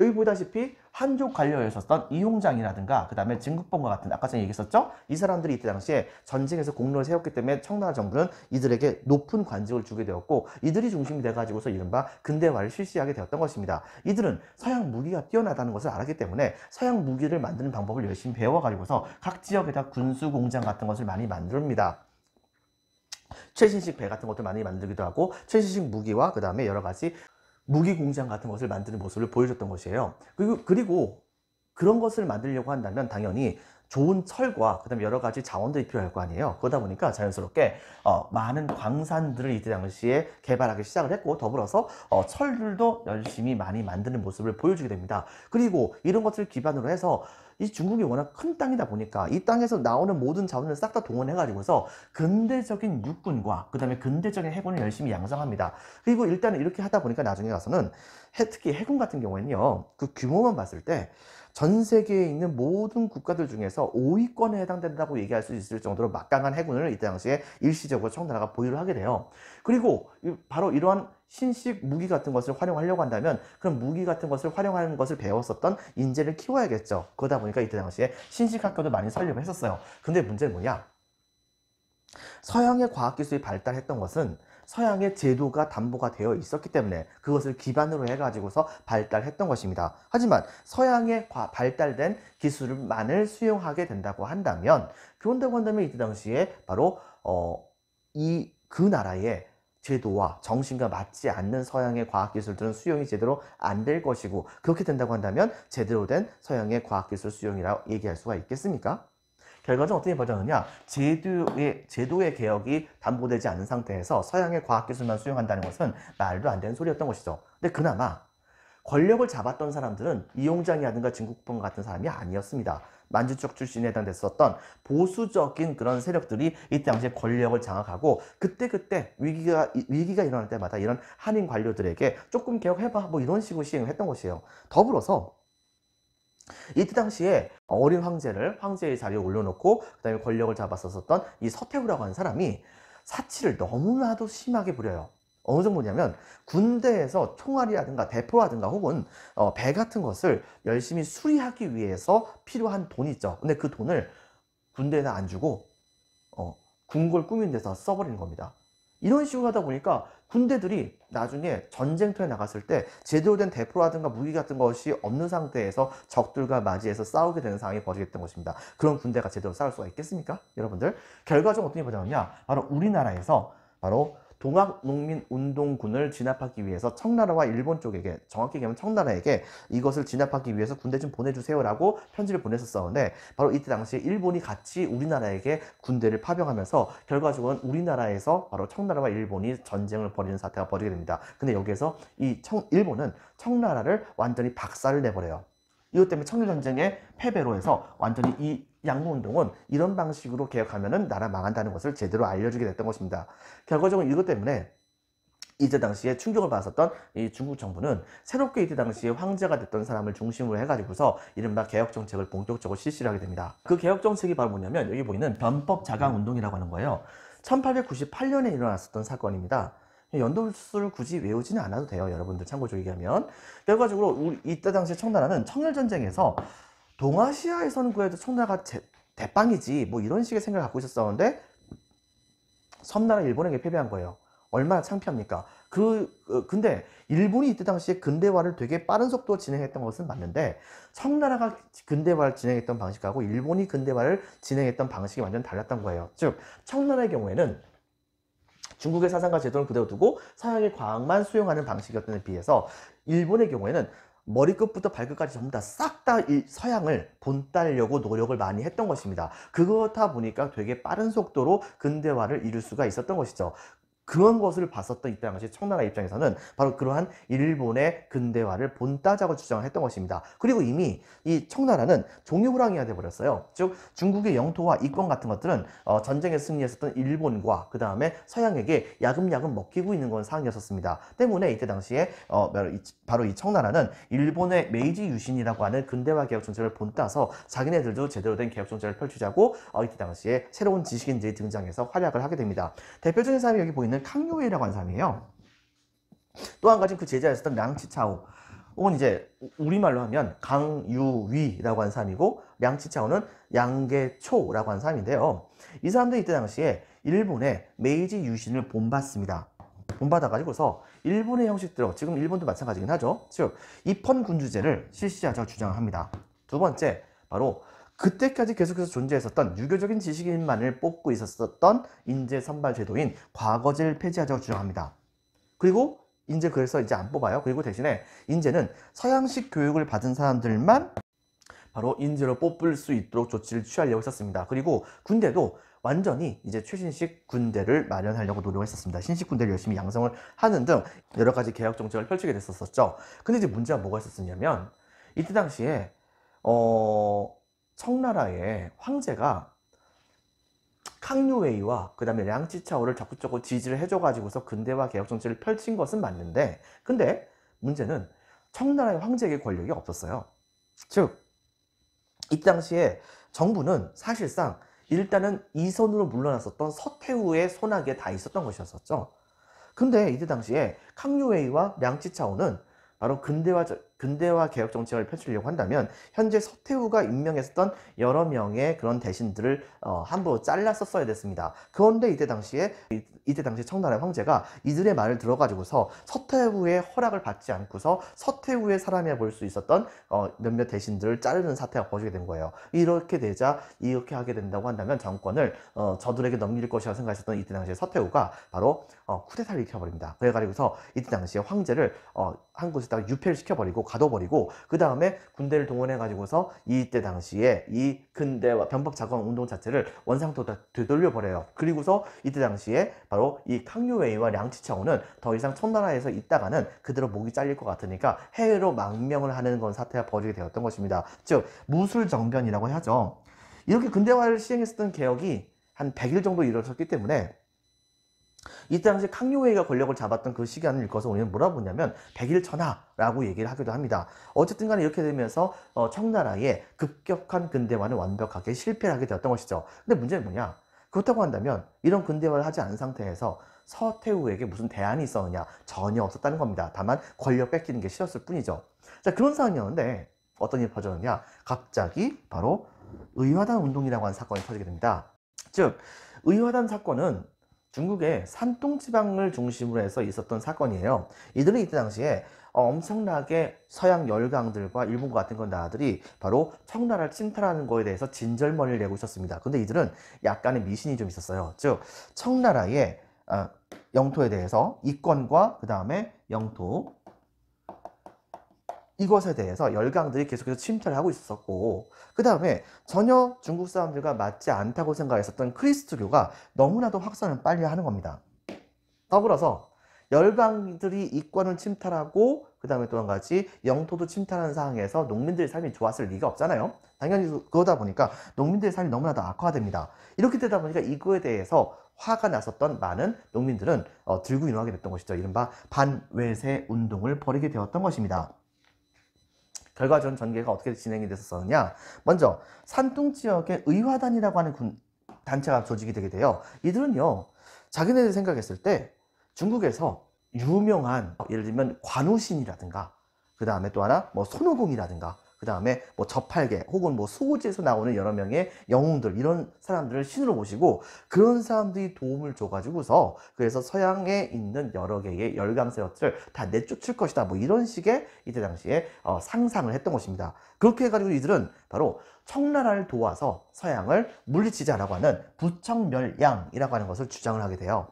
여기 보다시피 한족 관료에 있었던 이홍장이라든가 그 다음에 진국본과 같은 아까 전에 얘기했었죠? 이 사람들이 이때 당시에 전쟁에서 공로를 세웠기 때문에 청나라 정부는 이들에게 높은 관직을 주게 되었고 이들이 중심이 돼가지고서 이른바 근대화를 실시하게 되었던 것입니다. 이들은 서양 무기가 뛰어나다는 것을 알았기 때문에 서양 무기를 만드는 방법을 열심히 배워가지고서 각 지역에다 군수 공장 같은 것을 많이 만듭니다. 최신식 배 같은 것도 많이 만들기도 하고 최신식 무기와 그 다음에 여러 가지 무기 공장 같은 것을 만드는 모습을 보여줬던 것이에요. 그리고 그런 것을 만들려고 한다면 당연히 좋은 철과 그 다음에 여러 가지 자원들이 필요할 거 아니에요. 그러다 보니까 자연스럽게 많은 광산들을 이때 당시에 개발하기 시작을 했고 더불어서 철들도 열심히 많이 만드는 모습을 보여주게 됩니다. 그리고 이런 것을 기반으로 해서 이 중국이 워낙 큰 땅이다 보니까 이 땅에서 나오는 모든 자원을 싹 다 동원해 가지고서 근대적인 육군과 그 다음에 근대적인 해군을 열심히 양성합니다. 그리고 일단은 이렇게 하다 보니까 나중에 가서는 특히 해군 같은 경우에는요 그 규모만 봤을 때 전 세계에 있는 모든 국가들 중에서 5위권에 해당된다고 얘기할 수 있을 정도로 막강한 해군을 이때 당시에 일시적으로 청나라가 보유를 하게 돼요. 그리고 바로 이러한 신식 무기 같은 것을 활용하려고 한다면 그런 무기 같은 것을 활용하는 것을 배웠었던 인재를 키워야겠죠. 그러다 보니까 이때 당시에 신식 학교도 많이 설립을 했었어요. 근데 문제는 뭐냐? 서양의 과학기술이 발달했던 것은 서양의 제도가 담보가 되어 있었기 때문에 그것을 기반으로 해가지고서 발달했던 것입니다. 하지만 서양의 발달된 기술만을 수용하게 된다고 한다면 그런다고 한다면 이때 당시에 바로 그 나라의 제도와 정신과 맞지 않는 서양의 과학기술들은 수용이 제대로 안 될 것이고 그렇게 된다고 한다면 제대로 된 서양의 과학기술 수용이라고 얘기할 수가 있겠습니까? 결과적으로 어떻게 벌어졌느냐? 제도의 개혁이 담보되지 않은 상태에서 서양의 과학기술만 수용한다는 것은 말도 안 되는 소리였던 것이죠. 근데 그나마 권력을 잡았던 사람들은 이용장이라든가 진국본 같은 사람이 아니었습니다. 만주족 출신에 해당됐었던 보수적인 그런 세력들이 이때 당시에 권력을 장악하고 그때 위기가 일어날 때마다 이런 한인 관료들에게 조금 개혁해봐 뭐 이런 식으로 시행을 했던 것이에요. 더불어서 이때 당시에 어린 황제의 자리에 올려놓고 그 다음에 권력을 잡았었던 이 서태후라고 하는 사람이 사치를 너무나도 심하게 부려요. 어느 정도냐면 군대에서 총알이라든가 대포라든가 혹은 배 같은 것을 열심히 수리하기 위해서 필요한 돈이 있죠. 근데 그 돈을 군대에다 안 주고 궁궐 꾸민 데서 써버리는 겁니다. 이런 식으로 하다 보니까 군대들이 나중에 전쟁터에 나갔을 때 제대로 된 대포라든가 무기 같은 것이 없는 상태에서 적들과 맞이해서 싸우게 되는 상황이 벌어졌던 것입니다. 그런 군대가 제대로 싸울 수가 있겠습니까? 여러분들 결과적으로 어떻게 보자면요 바로 우리나라에서 바로 동학농민운동군을 진압하기 위해서 청나라와 일본 쪽에게 정확히 얘기하면 청나라에게 이것을 진압하기 위해서 군대 좀 보내주세요 라고 편지를 보냈었었는데 바로 이때 당시에 일본이 같이 우리나라에게 군대를 파병하면서 결과적으로는 우리나라에서 바로 청나라와 일본이 전쟁을 벌이는 사태가 벌어지게 됩니다. 근데 여기에서 일본은 청나라를 완전히 박살을 내버려요. 이것 때문에 청일전쟁의 패배로 해서 완전히 이 양모운동은 이런 방식으로 개혁하면은 나라 망한다는 것을 제대로 알려주게 됐던 것입니다. 결과적으로 이것 때문에 이때 당시에 충격을 받았었던 이 중국 정부는 새롭게 이때 당시에 황제가 됐던 사람을 중심으로 해가지고서 이른바 개혁 정책을 본격적으로 실시를 하게 됩니다. 그 개혁 정책이 바로 뭐냐면 여기 보이는 변법 자강 운동이라고 하는 거예요. 1898년에 일어났었던 사건입니다. 연도수를 굳이 외우지는 않아도 돼요. 여러분들 참고적으로 얘기하면. 결과적으로 이때 당시에 청나라는 청일전쟁에서 동아시아에서는 그래도 청나라가 대빵이지 뭐 이런 식의 생각을 갖고 있었었는데 섬나라 일본에게 패배한 거예요. 얼마나 창피합니까? 근데 일본이 이때 당시에 근대화를 되게 빠른 속도로 진행했던 것은 맞는데 청나라가 근대화를 진행했던 방식하고 일본이 근대화를 진행했던 방식이 완전 달랐던 거예요. 즉 청나라의 경우에는 중국의 사상과 제도를 그대로 두고 서양의 과학만 수용하는 방식이었던 데 비해서 일본의 경우에는 머리끝부터 발끝까지 전부 다 싹 다 서양을 본따려고 노력을 많이 했던 것입니다. 그렇다 보니까 되게 빠른 속도로 근대화를 이룰 수가 있었던 것이죠. 그런 것을 봤었던 이때 당시 청나라 입장에서는 바로 그러한 일본의 근대화를 본따자고 주장을 했던 것입니다. 그리고 이미 이 청나라는 종이호랑이가 돼버렸어요. 즉 중국의 영토와 이권 같은 것들은 전쟁에 승리했었던 일본과 그 다음에 서양에게 야금야금 먹히고 있는 건 상황이었습니다. 때문에 이때 당시에 바로 이 청나라는 일본의 메이지 유신이라고 하는 근대화 개혁 정책을 본따서 자기네들도 제대로 된 개혁 정책을 펼치자고 이때 당시에 새로운 지식인들이 등장해서 활약을 하게 됩니다. 대표적인 사람이 여기 보이는 캉요웨이라고 하는 사람이에요. 또 한 가지 그 제자였었던 량치차오, 혹은 이제 우리말로 하면 강유위라고 하는 사람이고, 량치차오는 양계초라고 하는 사람인데요. 이 사람도 이때 당시에 일본의 메이지 유신을 본받습니다. 본받아가지고서 일본의 형식대로, 지금 일본도 마찬가지긴 하죠. 즉 입헌군주제를 실시하자고 주장을 합니다. 두 번째, 바로 그때까지 계속해서 존재했었던 유교적인 지식인만을 뽑고 있었던 인재 선발 제도인 과거제를 폐지하자고 주장합니다. 그리고 그래서 이제 안 뽑아요. 그리고 대신에 인재는 서양식 교육을 받은 사람들만 바로 인재로 뽑을 수 있도록 조치를 취하려고 했었습니다. 그리고 군대도 완전히 이제 최신식 군대를 마련하려고 노력했었습니다. 신식 군대를 열심히 양성을 하는 등 여러 가지 개혁 정책을 펼치게 됐었죠. 근데 이제 문제가 뭐가 있었냐면, 이때 당시에 청나라의 황제가 캉유웨이와 그 다음에 량치차오를 적극적으로 지지를 해줘가지고서 근대화 개혁 정책을 펼친 것은 맞는데, 근데 문제는 청나라의 황제에게 권력이 없었어요. 즉 이 당시에 정부는 사실상 일단은 이선으로 물러났었던 서태후의 손아귀에 다 있었던 것이었었죠. 근데 이때 당시에 캉유웨이와 량치차오는 바로 근대화 개혁 정책을 펼치려고 한다면 현재 서태후가 임명했었던 여러 명의 그런 대신들을 함부로 잘랐었어야 됐습니다. 그런데 이때 당시에 청나라의 황제가 이들의 말을 들어가지고서 서태후의 허락을 받지 않고서 서태후의 사람이라 볼 수 있었던 몇몇 대신들을 자르는 사태가 벌어지게 된 거예요. 이렇게 하게 된다고 한다면 정권을 저들에게 넘길 것이라고 생각했었던 이때 당시에 서태후가 바로 쿠데타를 일으켜버립니다. 그래가지고서 이때 당시에 황제를 한 곳에다가 유폐를 시켜버리고 가둬버리고, 그 다음에 군대를 동원해가지고서 이때 당시에 이 근대화 변법 작원 운동 자체를 원상토 되돌려버려요. 그리고서 이때 당시에 바로 이 캉유웨이와 량치차오는 더 이상 청나라에서 있다가는 그대로 목이 잘릴 것 같으니까 해외로 망명을 하는 건 사태가 벌어지게 되었던 것입니다. 즉 무술정변이라고 하죠. 이렇게 근대화를 시행했었던 개혁이 한 100일 정도 이루어졌기 때문에 이때 당시 캉유웨이가 권력을 잡았던 그 시간을 읽어서 우리는 뭐라고 보냐면 100일 천하라고 얘기를 하기도 합니다. 어쨌든 간에 이렇게 되면서 청나라의 급격한 근대화는 완벽하게 실패를 하게 되었던 것이죠. 근데 문제는 뭐냐? 그렇다고 한다면 이런 근대화를 하지 않은 상태에서 서태후에게 무슨 대안이 있었느냐? 전혀 없었다는 겁니다. 다만 권력 뺏기는 게 싫었을 뿐이죠. 자, 그런 상황이었는데 어떤 일이 벌어졌느냐? 갑자기 바로 의화단 운동이라고 하는 사건이 터지게 됩니다. 즉 의화단 사건은 중국의 산둥 지방을 중심으로 해서 있었던 사건이에요. 이들은 이때 당시에 엄청나게 서양 열강들과 일본과 같은 건 나라들이 바로 청나라를 침탈하는 거에 대해서 진절머리를 내고 있었습니다. 근데 이들은 약간의 미신이 좀 있었어요. 즉 청나라의 영토에 대해서 이권과 그 다음에 영토, 이것에 대해서 열강들이 계속해서 침탈을 하고 있었고, 그 다음에 전혀 중국 사람들과 맞지 않다고 생각했었던 크리스트교가 너무나도 확산을 빨리 하는 겁니다. 더불어서 열강들이 이권을 침탈하고 그 다음에 또 한 가지 영토도 침탈하는 상황에서 농민들의 삶이 좋았을 리가 없잖아요. 당연히 그러다 보니까 농민들의 삶이 너무나도 악화됩니다. 이렇게 되다 보니까 이거에 대해서 화가 났었던 많은 농민들은 들고 일어나게 됐던 것이죠. 이른바 반외세 운동을 벌이게 되었던 것입니다. 결과적인 전개가 어떻게 진행이 됐었느냐? 먼저 산둥 지역의 의화단이라고 하는 단체가 조직이 되게 돼요. 이들은요, 자기네들 생각했을 때 중국에서 유명한 예를 들면 관우신이라든가, 그 다음에 또 하나 뭐 손오공이라든가, 그 다음에 뭐 저팔계 혹은 뭐 수호지에서 나오는 여러 명의 영웅들, 이런 사람들을 신으로 모시고 그런 사람들이 도움을 줘가지고서 그래서 서양에 있는 여러 개의 열강 세력들을 다 내쫓을 것이다, 뭐 이런 식의 이때 당시에 상상을 했던 것입니다. 그렇게 해가지고 이들은 바로 청나라를 도와서 서양을 물리치자라고 하는 부청멸양이라고 하는 것을 주장을 하게 돼요.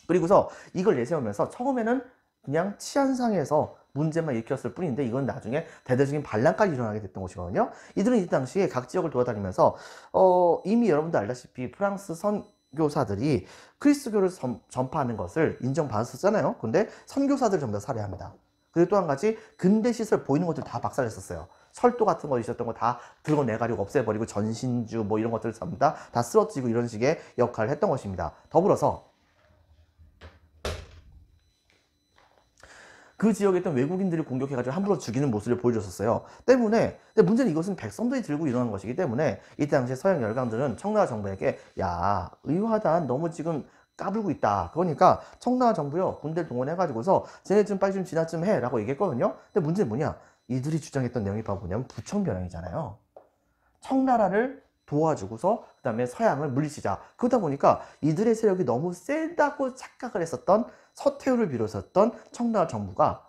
그리고서 이걸 내세우면서 처음에는 그냥 치안상에서 문제만 일으켰을 뿐인데 이건 나중에 대대적인 반란까지 일어나게 됐던 것이거든요. 이들은 이 당시에 각 지역을 돌아다니면서 이미 여러분도 알다시피 프랑스 선교사들이 그리스도교를 전파하는 것을 인정받았었잖아요. 근데 선교사들 전부 다 살해합니다. 그리고 또 한 가지 근대 시설 보이는 것들 다 박살냈었어요. 철도 같은 거 있었던 거 다 긁어내가지고 없애버리고 전신주 뭐 이런 것들 전부 다 쓰러지고 이런 식의 역할을 했던 것입니다. 더불어서 그 지역에 있던 외국인들을 공격해가지고 함부로 죽이는 모습을 보여줬었어요. 때문에, 근데 문제는 이것은 백성들이 들고 일어난 것이기 때문에 이때 당시에 서양 열강들은 청나라 정부에게 야, 의화단 너무 지금 까불고 있다. 그러니까 청나라 정부요 군대를 동원해가지고서 쟤네 좀 빨리 좀 진화 좀 해 라고 얘기했거든요. 근데 문제는 뭐냐, 이들이 주장했던 내용이 바로 뭐냐면 부청변형이잖아요. 청나라를 도와주고서 그 다음에 서양을 물리치자. 그러다 보니까 이들의 세력이 너무 세다고 착각을 했었던 서태후를 비롯했던 청나라 정부가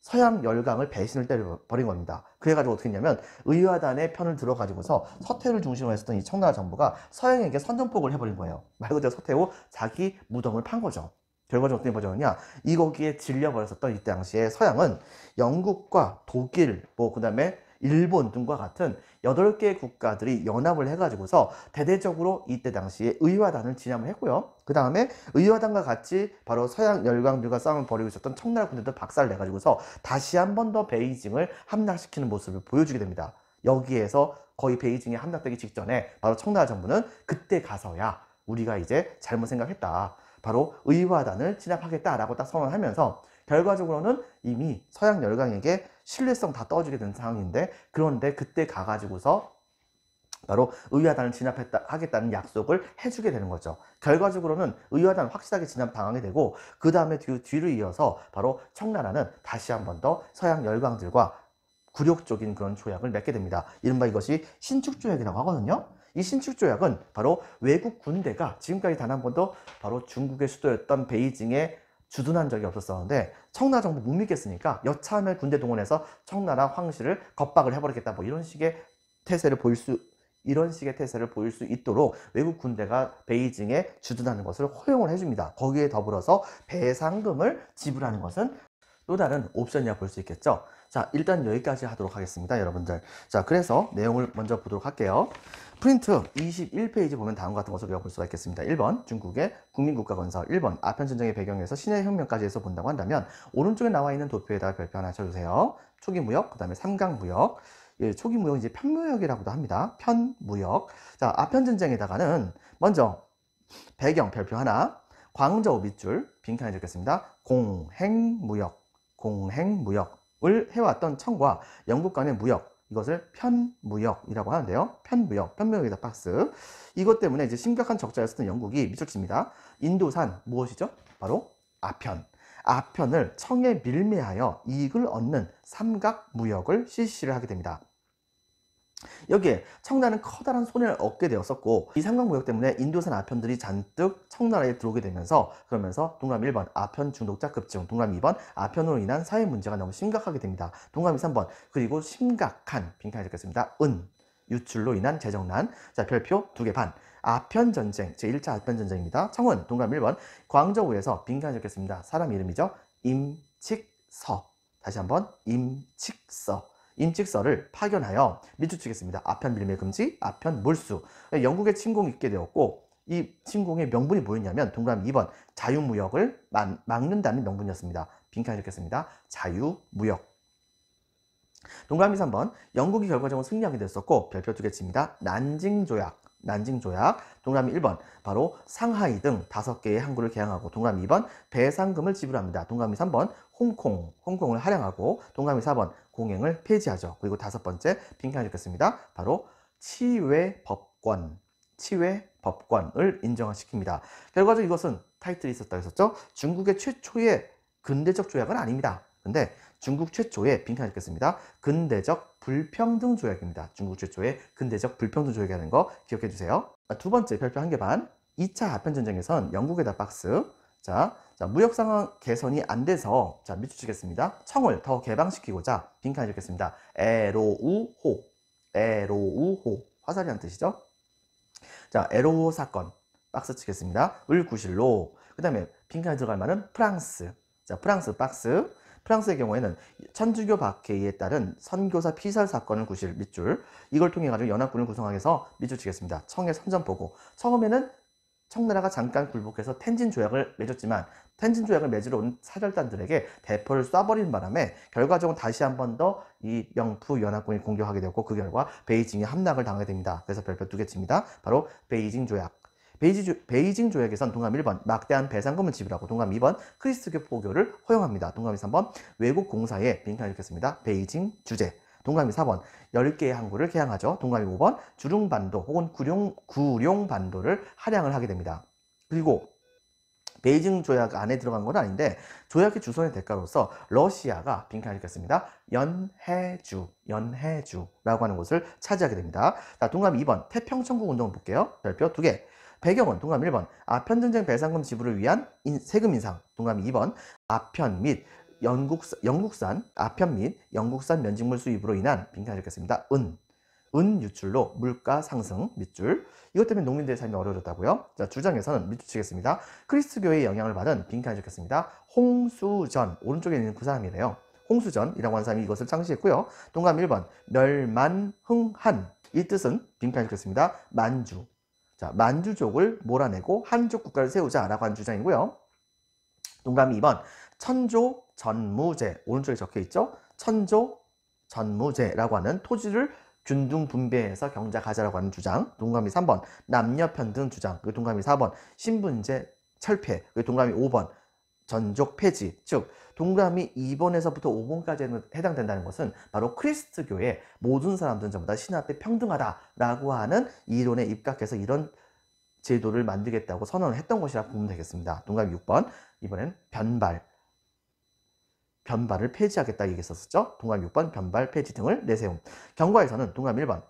서양 열강을 배신을 때려버린 겁니다. 그래가지고 어떻게 했냐면 의화단의 편을 들어가지고서 서태후를 중심으로 했었던 이 청나라 정부가 서양에게 선전포고를 해버린 거예요. 말 그대로 서태후 자기 무덤을 판 거죠. 결과적으로 어떻게 버졌느냐, 이 거기에 질려버렸었던 이때 당시에 서양은 영국과 독일, 뭐 그 다음에 일본 등과 같은 8개의 국가들이 연합을 해가지고서 대대적으로 이때 당시에 의화단을 진압을 했고요. 그 다음에 의화단과 같이 바로 서양 열강들과 싸움을 벌이고 있었던 청나라 군대도 박살을 내가지고서 다시 한 번 더 베이징을 함락시키는 모습을 보여주게 됩니다. 여기에서 거의 베이징이 함락되기 직전에 바로 청나라 정부는 그때 가서야 우리가 이제 잘못 생각했다, 바로 의화단을 진압하겠다라고 딱 선언하면서 결과적으로는 이미 서양 열강에게 신뢰성 다 떨어지게 된 상황인데, 그런데 그때 가가지고서 바로 의화단을 진압하겠다는 약속을 해주게 되는 거죠. 결과적으로는 의화단 확실하게 진압당하게 되고, 그 다음에 뒤를 이어서 바로 청나라는 다시 한 번 더 서양 열강들과 굴욕적인 그런 조약을 맺게 됩니다. 이른바 이것이 신축조약이라고 하거든요. 이 신축조약은 바로 외국 군대가 지금까지 단 한 번도 바로 중국의 수도였던 베이징에 주둔한 적이 없었었는데 청나라 정부 못 믿겠으니까 여차하면 군대 동원해서 청나라 황실을 겁박을 해버리겠다, 뭐 이런 식의 태세를 보일 수 있도록 외국 군대가 베이징에 주둔하는 것을 허용을 해줍니다. 거기에 더불어서 배상금을 지불하는 것은 또 다른 옵션이라 볼 수 있겠죠. 자, 일단 여기까지 하도록 하겠습니다, 여러분들. 자, 그래서 내용을 먼저 보도록 할게요. 프린트 21페이지 보면 다음과 같은 것을 외워볼 수가 있겠습니다. 1번 중국의 국민국가 건설, 1번 아편전쟁의 배경에서 신해 혁명까지 해서 본다고 한다면 오른쪽에 나와 있는 도표에다가 별표 하나 쳐주세요. 초기 무역, 그 다음에 삼강무역. 예, 초기 무역 이제 편무역이라고도 합니다. 편무역. 자, 아편전쟁에다가는 먼저 배경 별표 하나, 광저우 밑줄 빈칸에 적겠습니다. 공행무역을 해왔던 청과 영국 간의 무역, 이것을 편무역이라고 하는데요. 편무역이다 박스. 이것 때문에 이제 심각한 적자였었던 영국이 밑줄 칩니다. 인도산 무엇이죠? 바로 아편을 청에 밀매하여 이익을 얻는 삼각무역을 실시를 하게 됩니다. 여기에 청나라는 커다란 손해를 얻게 되었었고, 이 삼각무역 때문에 인도산 아편들이 잔뜩 청나라에 들어오게 되면서, 그러면서 동그라미 1번 아편 중독자 급증, 동그라미 2번 아편으로 인한 사회 문제가 너무 심각하게 됩니다. 동그라미 3번 그리고 심각한 빈칸에 적겠습니다. 유출로 인한 재정난. 자, 별표 2개 반. 아편전쟁, 제1차 아편전쟁입니다. 청은 동그라미 1번 광저우에서 빈칸에 적겠습니다. 사람 이름이죠. 임칙서. 다시 한번 임칙서를 파견하여 밑줄 치겠습니다. 아편 밀매 금지, 아편 몰수. 영국의 침공이 있게 되었고, 이 침공의 명분이 뭐였냐면 동그라미 2번 자유무역을 막는다는 명분이었습니다. 빈칸에 적겠습니다. 자유무역. 동그라미 3번 영국이 결과적으로 승리하게 됐었고, 별표 2개 칩니다. 난징조약. 동그라미 1번 바로 상하이 등 5개의 항구를 개항하고, 동그라미 2번 배상금을 지불합니다. 동그라미 3번 홍콩을 할양하고, 동그라미 4번 공행을 폐지하죠. 그리고 5번째 빈칸에 적겠습니다. 바로 치외법권을 인정시킵니다. 결과적으로 이것은 타이틀이 있었다고 했었죠. 중국의 최초의 근대적 조약은 아닙니다. 근데 중국 최초의 빈칸에 적겠습니다. 근대적 불평등 조약입니다. 중국 최초의 근대적 불평등 조약이라는 거 기억해 주세요. 두 번째 별표 1개 반. 2차 아편전쟁에선 영국에다 박스. 자, 무역 상황 개선이 안 돼서, 자, 밑줄 치겠습니다. 청을 더 개방시키고자 빈칸에 적겠습니다. 에로우호. 화살이란 뜻이죠. 자, 에로우 사건 박스 치겠습니다. 을구실로. 그 다음에 빈칸에 들어갈 말은 프랑스. 자, 프랑스 박스. 프랑스의 경우에는 천주교 박해에 따른 선교사 피살 사건을 구실 밑줄. 이걸 통해 가지고 연합군을 구성하기 위해서 밑줄 치겠습니다. 청의 선전포고. 처음에는 청나라가 잠깐 굴복해서 텐진 조약을 맺었지만 텐진 조약을 맺으러 온 사절단들에게 대포를 쏴버린 바람에 결과적으로 다시 한 번 더 이 명푸 연합군이 공격하게 되었고 그 결과 베이징이 함락을 당하게 됩니다. 그래서 별표 2개 칩니다. 바로 베이징 조약. 베이징 조약에선 동감 1번 막대한 배상금을 지불하고 동감 2번 크리스트교 포교를 허용합니다. 동감이 3번 외국 공사에 빈칸을 읽겠습니다. 베이징 주재. 동감이 4번 10개의 항구를 개항하죠. 동감이 5번 주룽반도 혹은 구룡반도를 할양을 하게 됩니다. 그리고 베이징 조약 안에 들어간 건 아닌데 조약의 주선의 대가로서 러시아가 빈칸을 읽겠습니다. 연해주라고 하는 곳을 차지하게 됩니다. 자, 동감 2번 태평천국 운동을 볼게요. 별표 2개. 배경은 동감 1번 아편전쟁 배상금 지불을 위한 세금 인상. 동감 2번 아편 및 영국산 면직물 수입으로 인한 빈칸을 읽겠습니다. 은 유출로 물가 상승 밑줄. 이것 때문에 농민들의 삶이 어려워졌다고요. 자, 주장에서는 밑줄 치겠습니다. 크리스트교의 영향을 받은 빈칸을 읽겠습니다. 홍수전. 오른쪽에 있는 그 사람이래요. 홍수전이라고 하는 사람이 이것을 창시했고요. 동감 1번 멸만흥한. 이 뜻은 빈칸을 읽겠습니다. 만주. 자, 만주족을 몰아내고 한족 국가를 세우자라고 하는 주장이고요. 동감 2번 천조전무제. 오른쪽에 적혀 있죠. 천조전무제라고 하는 토지를 균등 분배해서 경작하자라고 하는 주장. 동감이 3번 남녀평등 주장. 동감이 4번 신분제 철폐. 동감이 5번 전족 폐지. 즉 동감이 2번에서부터 5번까지 해당된다는 것은 바로 크리스트교의 모든 사람들은 전부 다 신 앞에 평등하다라고 하는 이론에 입각해서 이런 제도를 만들겠다고 선언을 했던 것이라 보면 되겠습니다. 동감이 6번 이번엔 변발을 폐지하겠다 얘기했었죠. 동감 6번 변발 폐지 등을 내세움. 경과에서는 동감 1번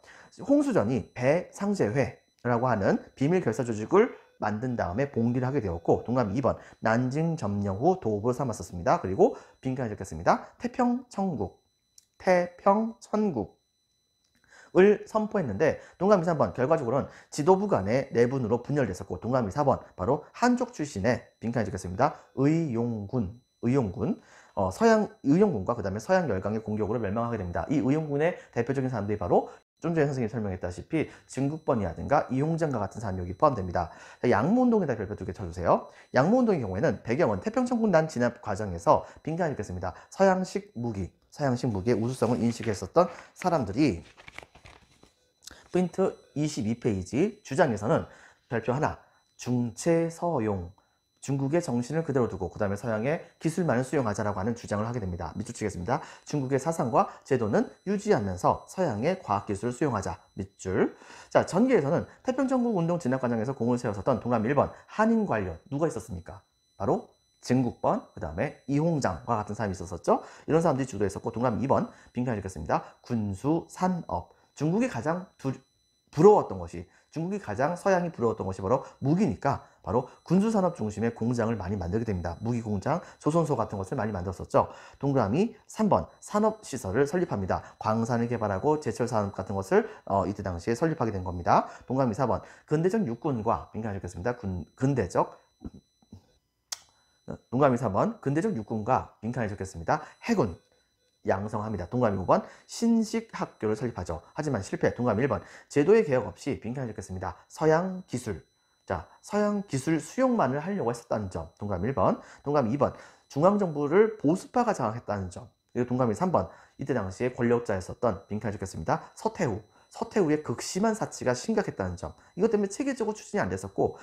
홍수전이 배상제회라고 하는 비밀 결사 조직을 만든 다음에 봉기를 하게 되었고 동감 2번 난징 점령 후 도읍을 삼았었습니다. 그리고 빈칸을 적겠습니다. 태평천국을 선포했는데 동감이 3번 결과적으로는 지도부 간의 내분으로 분열됐었고 동감이 4번 바로 한족 출신의 빈칸을 적겠습니다. 의용군 서양 의용군과 그 다음에 서양 열강의 공격으로 멸망하게 됩니다. 이 의용군의 대표적인 사람들이 바로 좀 전에 선생님이 설명했다시피 증국번이라든가 이홍장과 같은 사람이 여기 포함됩니다. 양모운동에다 별표 2개 쳐주세요. 양모운동의 경우에는 배경은 태평천국 난 진압 과정에서 빈칸을 읽겠습니다. 서양식 무기의 우수성을 인식했었던 사람들이 포인트 22페이지 주장에서는 별표 하나 중체서용 중국의 정신을 그대로 두고 그 다음에 서양의 기술만을 수용하자라고 하는 주장을 하게 됩니다. 밑줄 치겠습니다. 중국의 사상과 제도는 유지하면서 서양의 과학기술을 수용하자. 밑줄. 자, 전기에서는 태평천국 운동 진압 과정에서 공을 세웠었던 동감 1번 한인 관련 누가 있었습니까? 바로 증국번, 그 다음에 이홍장과 같은 사람이 있었었죠. 이런 사람들이 주도했었고 동감 2번 빈칸을 읽겠습니다. 군수산업. 중국이 가장 부러웠던 것이 중국이 가장 서양이 부러웠던 것이 바로 무기니까 바로 군수산업 중심의 공장을 많이 만들게 됩니다. 무기공장, 조선소 같은 것을 많이 만들었었죠. 동그라미 3번 산업시설을 설립합니다. 광산을 개발하고 제철산업 같은 것을 이때 당시에 설립하게 된 겁니다. 동그라미 4번 근대적 육군과 빈칸을 읽겠습니다. 동그라미 4번 근대적 육군과 빈칸을 적겠습니다. 해군 양성합니다. 동그라미 5번 신식학교를 설립하죠. 하지만 실패. 동그라미 1번 제도의 개혁 없이 빈칸을 적겠습니다. 서양 기술. 자, 서양 기술 수용만을 하려고 했었다는 점. 동그라미 1번. 동그라미 2번 중앙정부를 보수파가 장악했다는 점. 그리고 동그라미 3번 이때 당시에 권력자였었던 빈칸을 적겠습니다. 서태후의 극심한 사치가 심각했다는 점. 이것 때문에 체계적으로 추진이 안 됐었고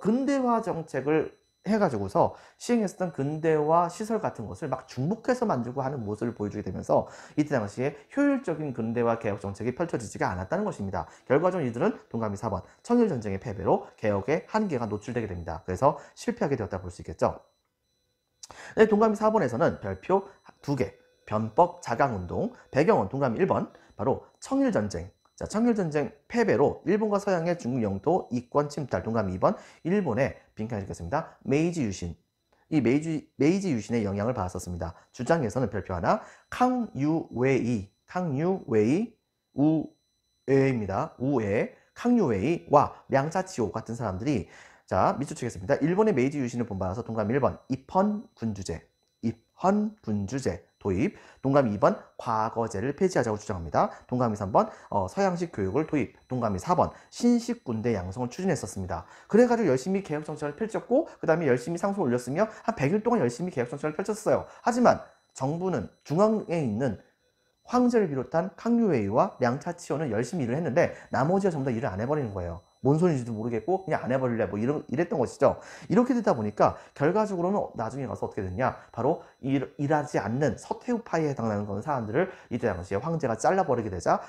근대화 정책을 해가지고서 시행했었던 근대화 시설 같은 것을 막 중복해서 만들고 하는 모습을 보여주게 되면서 이때 당시에 효율적인 근대화 개혁 정책이 펼쳐지지가 않았다는 것입니다. 결과적으로 이들은 동감이 4번 청일전쟁의 패배로 개혁의 한계가 노출되게 됩니다. 그래서 실패하게 되었다 볼 수 있겠죠. 네, 동감이 4번에서는 별표 2개 변법 자강운동 배경은 동감이 1번 바로 청일전쟁. 자, 청일전쟁 패배로 일본과 서양의 중국 영토 이권 침탈. 동감 2번 일본의 빈칸을 읽겠습니다. 메이지 유신. 이 메이지 유신의 영향을 받았었습니다. 주장에서는 별표 하나 캉유웨이와 량짜치오 같은 사람들이 자 밑줄 치겠습니다. 일본의 메이지 유신을 본받아서 동감 1번 입헌군주제 도입. 동감이 2번 과거제를 폐지하자고 주장합니다. 동감이 3번 서양식 교육을 도입. 동감이 4번 신식 군대 양성을 추진했었습니다. 그래가지고 열심히 개혁 정책을 펼쳤고 그 다음에 열심히 상소를 올렸으며 한 100일 동안 열심히 개혁 정책을 펼쳤어요. 하지만 정부는 중앙에 있는 황제를 비롯한 캉류웨이와 량차치오는 열심히 일을 했는데 나머지가 전부 다 일을 안 해버리는 거예요. 뭔 소리인지도 모르겠고 그냥 안 해버릴래 뭐 이랬던 것이죠. 이렇게 되다 보니까 결과적으로는 나중에 가서 어떻게 됐냐, 바로 일하지 않는 서태후파에 해당하는 그런 사람들을 이때 당시에 황제가 잘라버리게 되자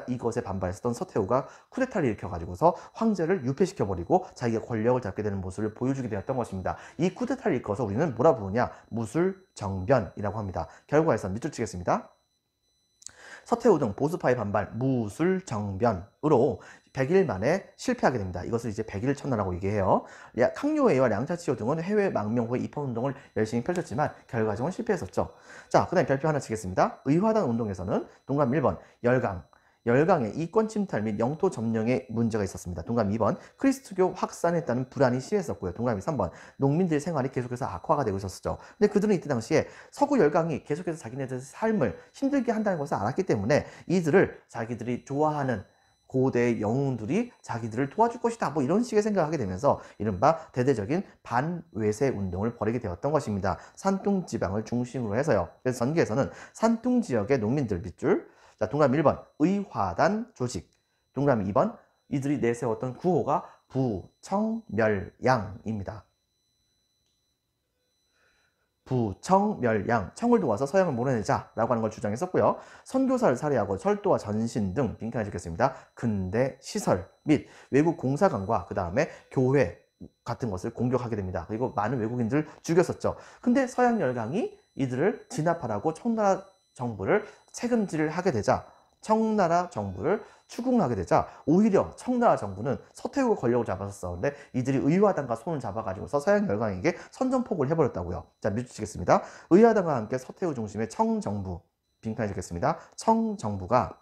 이것에 반발했었던 서태후가 쿠데타를 일으켜가지고서 황제를 유폐시켜버리고 자기가 권력을 잡게 되는 모습을 보여주게 되었던 것입니다. 이 쿠데타를 일컬어서 우리는 뭐라 부르냐, 무술정변이라고 합니다. 결과에서 밑줄 치겠습니다. 서태후 등 보수파의 반발 무술정변으로 100일 만에 실패하게 됩니다. 이것을 이제 100일 천하라고 얘기해요. 캉류웨이와 량차치오 등은 해외 망명호의 입헌운동을 열심히 펼쳤지만 결과적으로 실패했었죠. 자, 그 다음에 별표 하나 치겠습니다. 의화단 운동에서는 동감 1번 열강의 이권 침탈 및 영토 점령에 문제가 있었습니다. 동감 2번 크리스트교 확산에 따른 불안이 심했었고요. 동감이 3번 농민들의 생활이 계속해서 악화가 되고 있었죠. 근데 그들은 이때 당시에 서구 열강이 계속해서 자기네들의 삶을 힘들게 한다는 것을 알았기 때문에 이들을 자기들이 좋아하는 고대의 영웅들이 자기들을 도와줄 것이다, 뭐 이런 식의 생각을 하게 되면서 이른바 대대적인 반외세 운동을 벌이게 되었던 것입니다. 산둥 지방을 중심으로 해서요. 그래서 전기에서는 산둥 지역의 농민들 밑줄. 자, 동감 1번 의화단 조직. 동감 2번 이들이 내세웠던 구호가 부청멸양입니다. 부청멸양, 청을 도와서 서양을 몰아내자라고 하는 걸 주장했었고요. 선교사를 살해하고 철도와 전신 등 빈칸에 적혔습니다. 근대 시설 및 외국 공사관과 그 다음에 교회 같은 것을 공격하게 됩니다. 그리고 많은 외국인들을 죽였었죠. 근데 서양 열강이 이들을 진압하라고 청나라 정부를 책임질을 하게 되자, 청나라 정부를 추궁하게 되자 오히려 청나라 정부는 서태후가 권력을 잡아서 싸우는데 이들이 의화단과 손을 잡아가지고서 서양 열강에게 선전포고를 해버렸다고요. 자, 밑줄치겠습니다. 의화단과 함께 서태후 중심의 청정부, 빈칸에 적겠습니다. 청정부가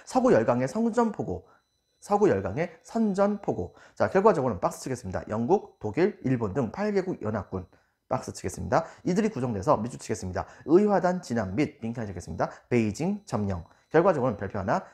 서구 열강의 선전포고. 자, 결과적으로는 박스 치겠습니다. 영국, 독일, 일본 등 8개국 연합군. 박스 치겠습니다. 이들이 구성돼서 밑줄 치겠습니다. 의화단 진압 및 빈칸에 적겠습니다. 베이징 점령. 결과적으로는 별표 하나,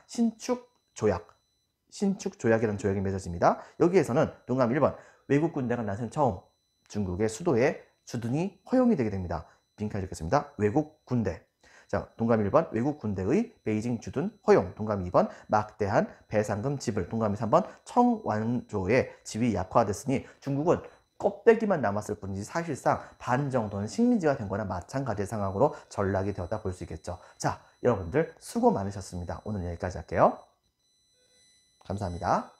신축조약이라는 조약이 맺어집니다. 여기에서는 동감 1번 외국 군대가 나선 처음 중국의 수도에 주둔이 허용이 되게 됩니다. 빈칸에 적겠습니다. 외국 군대. 자, 동감 1번 외국 군대의 베이징 주둔 허용. 동감 2번 막대한 배상금 지불. 동감 3번 청왕조의 지위 약화됐으니 중국은 껍데기만 남았을 뿐이지 사실상 반 정도는 식민지가 된 거나 마찬가지의 상황으로 전락이 되었다 볼 수 있겠죠. 자, 여러분들 수고 많으셨습니다. 오늘 여기까지 할게요. 감사합니다.